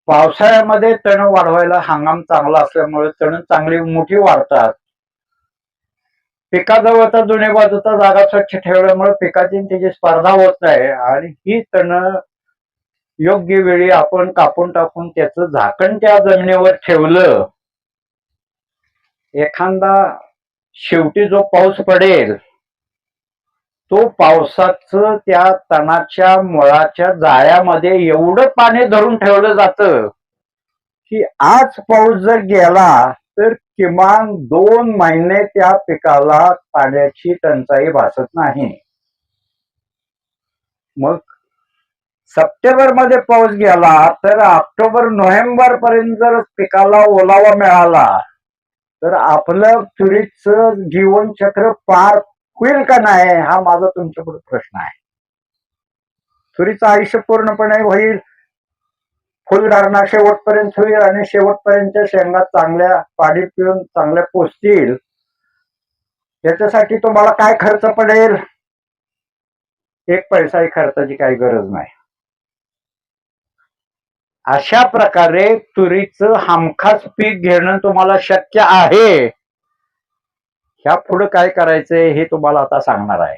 पावसाळ्यामध्ये तण वाढवायला हंगाम चांगला असल्यामुळे तण चांगली मोठी वाढतात. पिकाजवळचा दोन्ही बाजूचा जागा स्वच्छ ठेवल्यामुळे पिकाची त्याची स्पर्धा होत नाही आणि ही तण योग्य वेळी आपण कापून टाकून त्याचं झाकण त्या जमिनीवर ठेवलं. एखादा शेवटी जो पाऊस पडेल तो पावसाचं त्या तणाच्या मुळाच्या जाळ्यामध्ये एवढं पाणी धरून ठेवलं जातं की आज पाऊस जर गेला तर किमान 2 महिने त्या पिकाला पाण्याची टंचाई भासत नाही. मग सप्टेंबर मध्ये पाऊस गेला तर ऑक्टोबर नोव्हेंबर पर्यंत जर पिकाला ओलावा मिळाला तर आपलं तुरीचं जीवनचक्र पार होईल का नाही हा माझा तुमच्याकडे प्रश्न आहे. तुरीचं आयुष्य पूर्णपणे होईल, फुलधारणा शेवटपर्यंत होईल आणि शेवटपर्यंतच्या शेंगा चांगल्या पाणी पिऊन चांगल्या पोचतील. याच्यासाठी तुम्हाला काय खर्च पडेल? एक पैसाही खर्चाची काही गरज नाही. अशा प्रकारे तुरीचं हमखास पीक घेणं तुम्हाला शक्य आहे. ह्या पुढे काय करायचंय हे तुम्हाला आता सांगणार आहे.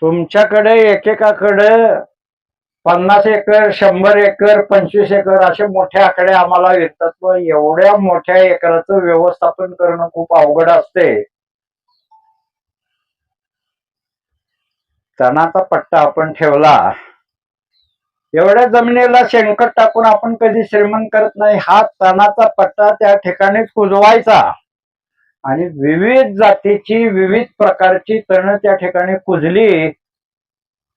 तुमच्याकडे एकेकाकडे 50 एकर, 100 एकर, 25 एकर असे मोठे आकडे आम्हाला येतात. व एवढ्या मोठ्या एकराचं व्यवस्थापन करणं खूप अवघड असते. तणाचा पट्टा आपण ठेवला, एवढ्या जमिनीला शेणखत टाकून आपण कधी श्रीमंत करत नाही. हा तणाचा पट्टा त्या ठिकाणीच कुजवायचा आणि विविध जातीची विविध प्रकारची तण त्या ठिकाणी कुजली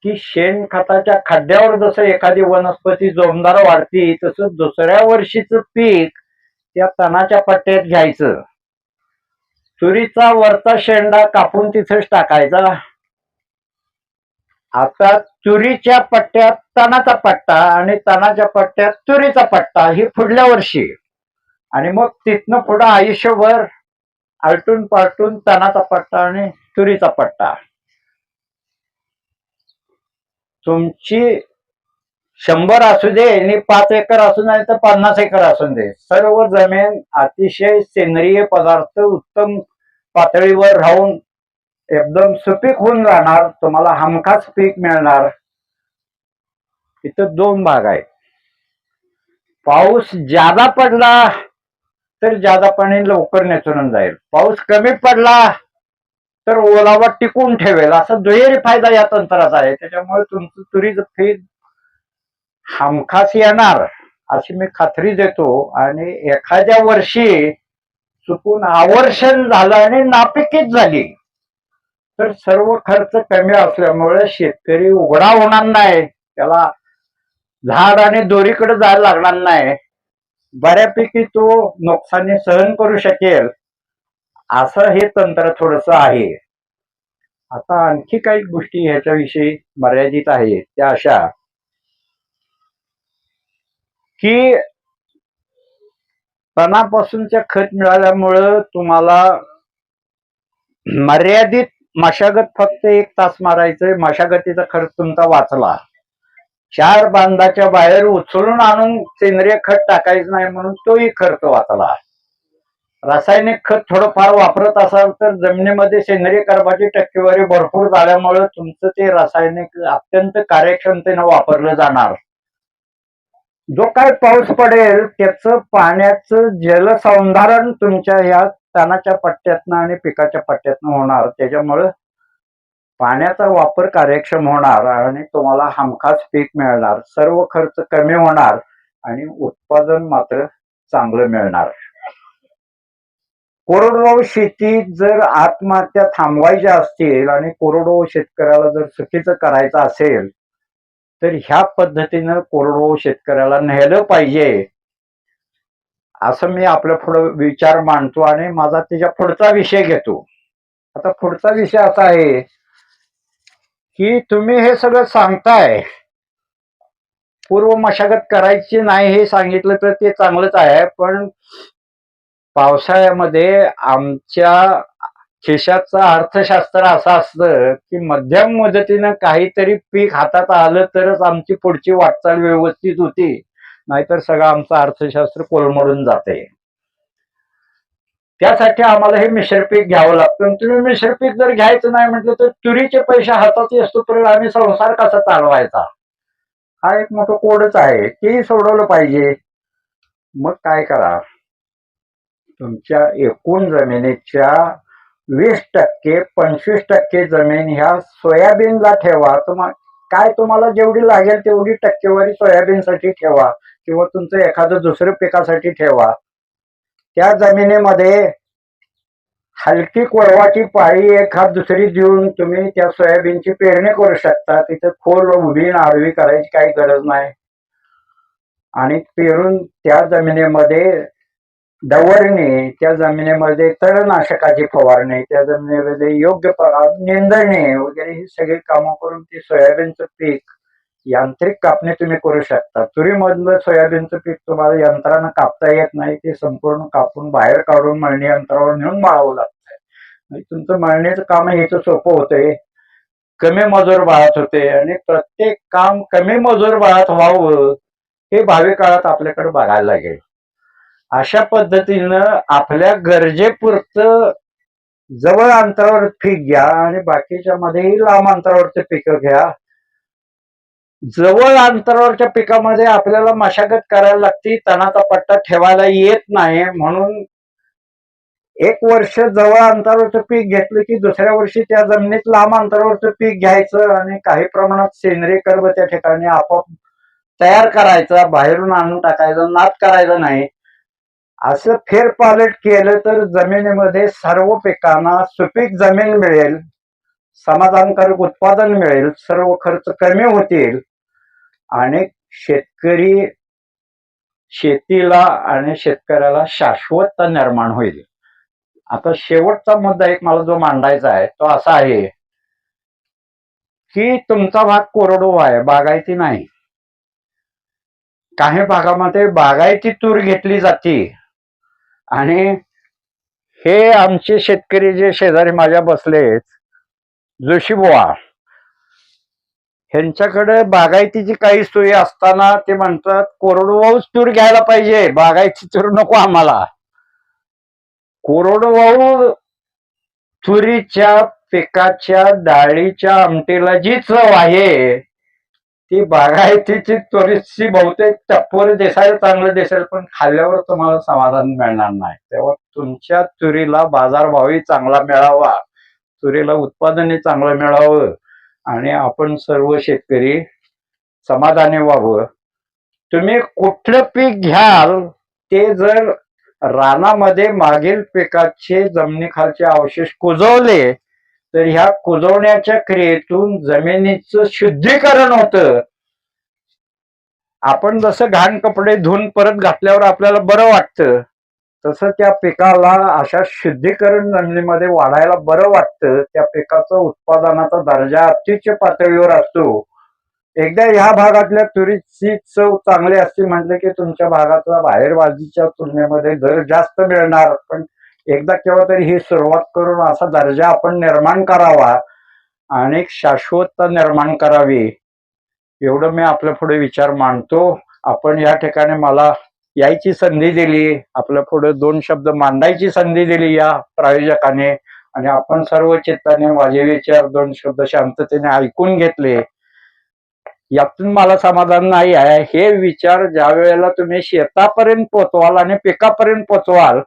की शेणखताच्या खड्ड्यावर जसं एखादी वनस्पती जोमदार वाढती तसं दुसऱ्या वर्षीचं पीक त्या तणाच्या पट्ट्यात घ्यायचं. तुरीचा वरचा शेंडा कापून तिथेच टाकायचा. आता तुरीच्या पट्ट्यात तणाचा पट्टा आणि तणाच्या पट्ट्यात तुरीचा पट्टा ही पुढल्या वर्षी आणि मग तिथनं पुढं आयुष्यभर आलटून पालटून तणाचा पट्टा आणि तुरीचा पट्टा. तुमची 100 असू दे आणि 5 एकर असू नाही तर 50 एकर असू दे, सर्व जमीन अतिशय सेंद्रिय पदार्थ उत्तम पातळीवर राहून एकदम सुपीक होऊन राहणार. तुम्हाला हमखास पीक मिळणार. इथं 2 भाग आहेत. पाऊस ज्यादा पडला तर ज्यादा पाणी लवकर निचरून जाईल. पाऊस कमी पडला तर ओलावा टिकून ठेवेल. असा दुहेरी फायदा या तंत्राचा आहे. त्याच्यामुळे तुमचं तुरीचं पीक हमखास येणार अशी मी खात्री देतो. आणि एखाद्या वर्षी चुकून आवर्षण झालं आणि नापिकीच झाली तर सर्व खर्च कमी असल्यामुळे शेतकरी उघडा होणार नाही. त्याला झाड आणि दोरीकडे जायला लागणार नाही. बऱ्यापैकी तो नुकसानी सहन करू शकेल. असं हे तंत्र थोडस आहे. आता आणखी काही गोष्टी ह्याच्याविषयी मर्यादित आहेत त्या अशा की तणापासूनच्या खत मिळाल्यामुळं तुम्हाला मर्यादित मशागत फक्त 1 तास मारायचंय. मशागतीचा खर्च तुमचा वाचला. 4 बांधाच्या बाहेर उचलून आणून सेंद्रिय खत टाकायचं नाही म्हणून तोही खर्च वाचला. रासायनिक खत थोडंफार वापरत असाल तर जमिनीमध्ये सेंद्रिय कर्बाची टक्केवारी भरपूर झाल्यामुळे तुमचं ते रासायनिक अत्यंत कार्यक्षमतेनं वापरलं जाणार. जो काय पाऊस पडेल त्याचं पाण्याचं जलसंधारण तुमच्या या तणाच्या पट्ट्यातनं आणि पिकाच्या पट्ट्यातनं होणार. त्याच्यामुळं पाण्याचा वापर कार्यक्षम होणार आणि तुम्हाला हमखास पीक मिळणार. सर्व खर्च कमी होणार आणि उत्पादन मात्र चांगलं मिळणार. कोरडवाहू शेतीत जर आत्महत्या थांबवायच्या असतील आणि कोरडवाहू शेतकऱ्याला जर चुकीचं करायचं असेल तर ह्या पद्धतीनं कोरडवाहू शेतकऱ्याला नेलं पाहिजे असं मी आपल्या पुढे विचार मांडतो आणि माझा त्याच्या पुढचा विषय घेतो. आता पुढचा विषय असा आहे की तुम्ही हे सगळं सांगताय, पूर्व मशागत करायची नाही हे सांगितलं तर ते चांगलंच आहे. पण पावसाळ्यामध्ये आमच्या खिशाचं अर्थशास्त्र असं असतं की मध्यम मुदतीनं काहीतरी पीक हातात आलं तरच आमची पुढची वाटचाल व्यवस्थित होती, नाहीतर सगळं आमचं अर्थशास्त्र कोलमडून जाते. त्यासाठी आम्हाला हे मिश्र पीक घ्यावं लागतं. तुम्ही मिश्र पीक जर घ्यायचं नाही म्हटलं तर तुरीचे पैसे हातात असतोपर्यंत आम्ही संसार कसा चालवायचा हा एक मोठं कोडच आहे. तेही सोडवलं पाहिजे. मग काय करा, तुमच्या एकूण जमिनीच्या 20% 25% जमीन ह्या सोयाबीनला ठेवा. तुम्हाला जेवढी लागेल तेवढी टक्केवारी सोयाबीनसाठी ठेवा किंवा तुमचं एखादं दुसरं पिकासाठी ठेवा. त्या जमिनीमध्ये हलकी कोळवाची पाळी एखाद दुसरी देऊन तुम्ही त्या सोयाबीनची पेरणी करू शकता. तिथे खोल उभी आडवी करायची काही गरज नाही. आणि पेरून त्या जमिनीमध्ये डवरणी, त्या जमिनीमध्ये तणनाशकाची फवारणी, त्या जमिनीमध्ये योग्य निंदणी वगैरे ही सगळी कामं करून ती सोयाबीनचं पीक यांत्रिक कापणी तुम्ही करू शकता. तुरीमधलं सोयाबीनचं पीक तुम्हाला यंत्रानं कापता येत नाही. ते संपूर्ण कापून बाहेर काढून मळणी यंत्रावर नेऊन मळावं लागतंय. तुमचं मळणीचं काम हेच सोपं होतंय. कमी मजूर बळात होते आणि प्रत्येक काम कमी मजूर बळात व्हावं हे भावी काळात आपल्याकडे बघायला लागेल. अशा पद्धतीनं आपल्या गरजेपुरतं जवळ अंतरावर पीक घ्या आणि बाकीच्या मध्येही लांब अंतरावरचे पिकं घ्या. जवळ अंतरावरच्या पिकामध्ये आपल्याला मशागत करायला लागते, तणाचा पट्टा ठेवायला येत नाही. म्हणून 1 वर्ष जवळ अंतरावरचं पीक घेतलं की दुसऱ्या वर्षी त्या जमिनीत लांब अंतरावरचं पीक घ्यायचं आणि काही प्रमाणात सेंद्रिय कर्ब त्या ठिकाणी आपोआप तयार करायचा, बाहेरून आणून टाकायचं, नाद करायचा नाही. असं फेरपालट केलं तर जमिनीमध्ये सर्व पिकांना सुपीक जमीन मिळेल, समाधानकारक उत्पादन मिळेल, सर्व खर्च कमी होतील आणि शेतीला आणि शेतकऱ्याला शाश्वतता निर्माण होईल. आता शेवटचा मुद्दा एक मला जो मांडायचा आहे तो असा आहे की तुमचा भाग कोरडवाहू आहे, बागायती नाही. काही भागामध्ये बागायती तूर घेतली जाते आणि हे आमचे शेतकरी जे शेजारी माझ्या बसलेत, जोशीबुवा, ह्यांच्याकडे बागायतीची काही सोयी असताना ते म्हणतात कोरडवाहूच तूर घ्यायला पाहिजे, बागायती तूर नको आम्हाला. कोरडवाहू तुरीच्या पिकाच्या डाळीच्या आमटीला जी चव आहे ती बागायतीची तुरीची बहुतेक टप्पोर दिसायला चांगलं दिसेल, पण खाल्ल्यावर तुम्हाला समाधान मिळणार नाही. तेव्हा तुमच्या तुरीला बाजारभावही चांगला मिळावा, तुरीला उत्पादनही चांगलं मिळावं आणि आपण सर्व शेतकरी समाधानी व्हावं. तुम्ही कुठलं पीक घ्याल ते जर रानामध्ये मागील पिकाचे जमिनीखालचे अवशेष कुजवले तर ह्या कुजवण्याच्या क्रियेतून जमिनीचं शुद्धीकरण होतं. आपण जसं घाण कपडे धुवून परत घातल्यावर आपल्याला बरं वाटतं, तसं त्या पिकाला अशा शुद्धीकरण जमिनीमध्ये वाढायला बरं वाटतं. त्या पिकाचा उत्पादनाचा दर्जा अत्युच्च पातळीवर असतो. एकदा ह्या भागातल्या तुरीची चव चांगली असते म्हटलं की तुमच्या भागातला बाहेर बाजूच्या तुलनेमध्ये दर जास्त मिळणार. पण एकदा केव्हा तरी ही सुरुवात करून असा दर्जा आपण निर्माण करावा आणि शाश्वतता निर्माण करावी, एवढं मी आपल्या पुढे विचार मांडतो. आपण या ठिकाणी मला यायची संधी दिली, आपल्या पुढे 2 शब्द मांडायची संधी दिली या प्रायोजकाने, आणि आपण सर्व चित्ताने माझे विचार 2 शब्द शांततेने ऐकून घेतले. यातून मला समाधान नाही आहे. हे विचार ज्या वेळेला तुम्ही शेतापर्यंत पोचवाल आणि पिकापर्यंत पोचवाल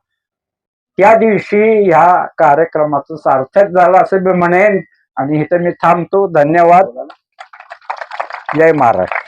त्या दिवशी ह्या कार्यक्रमाचं सार्थक झालं असं मी म्हणेन. आणि इथं मी थांबतो. धन्यवाद. जय महाराष्ट्र.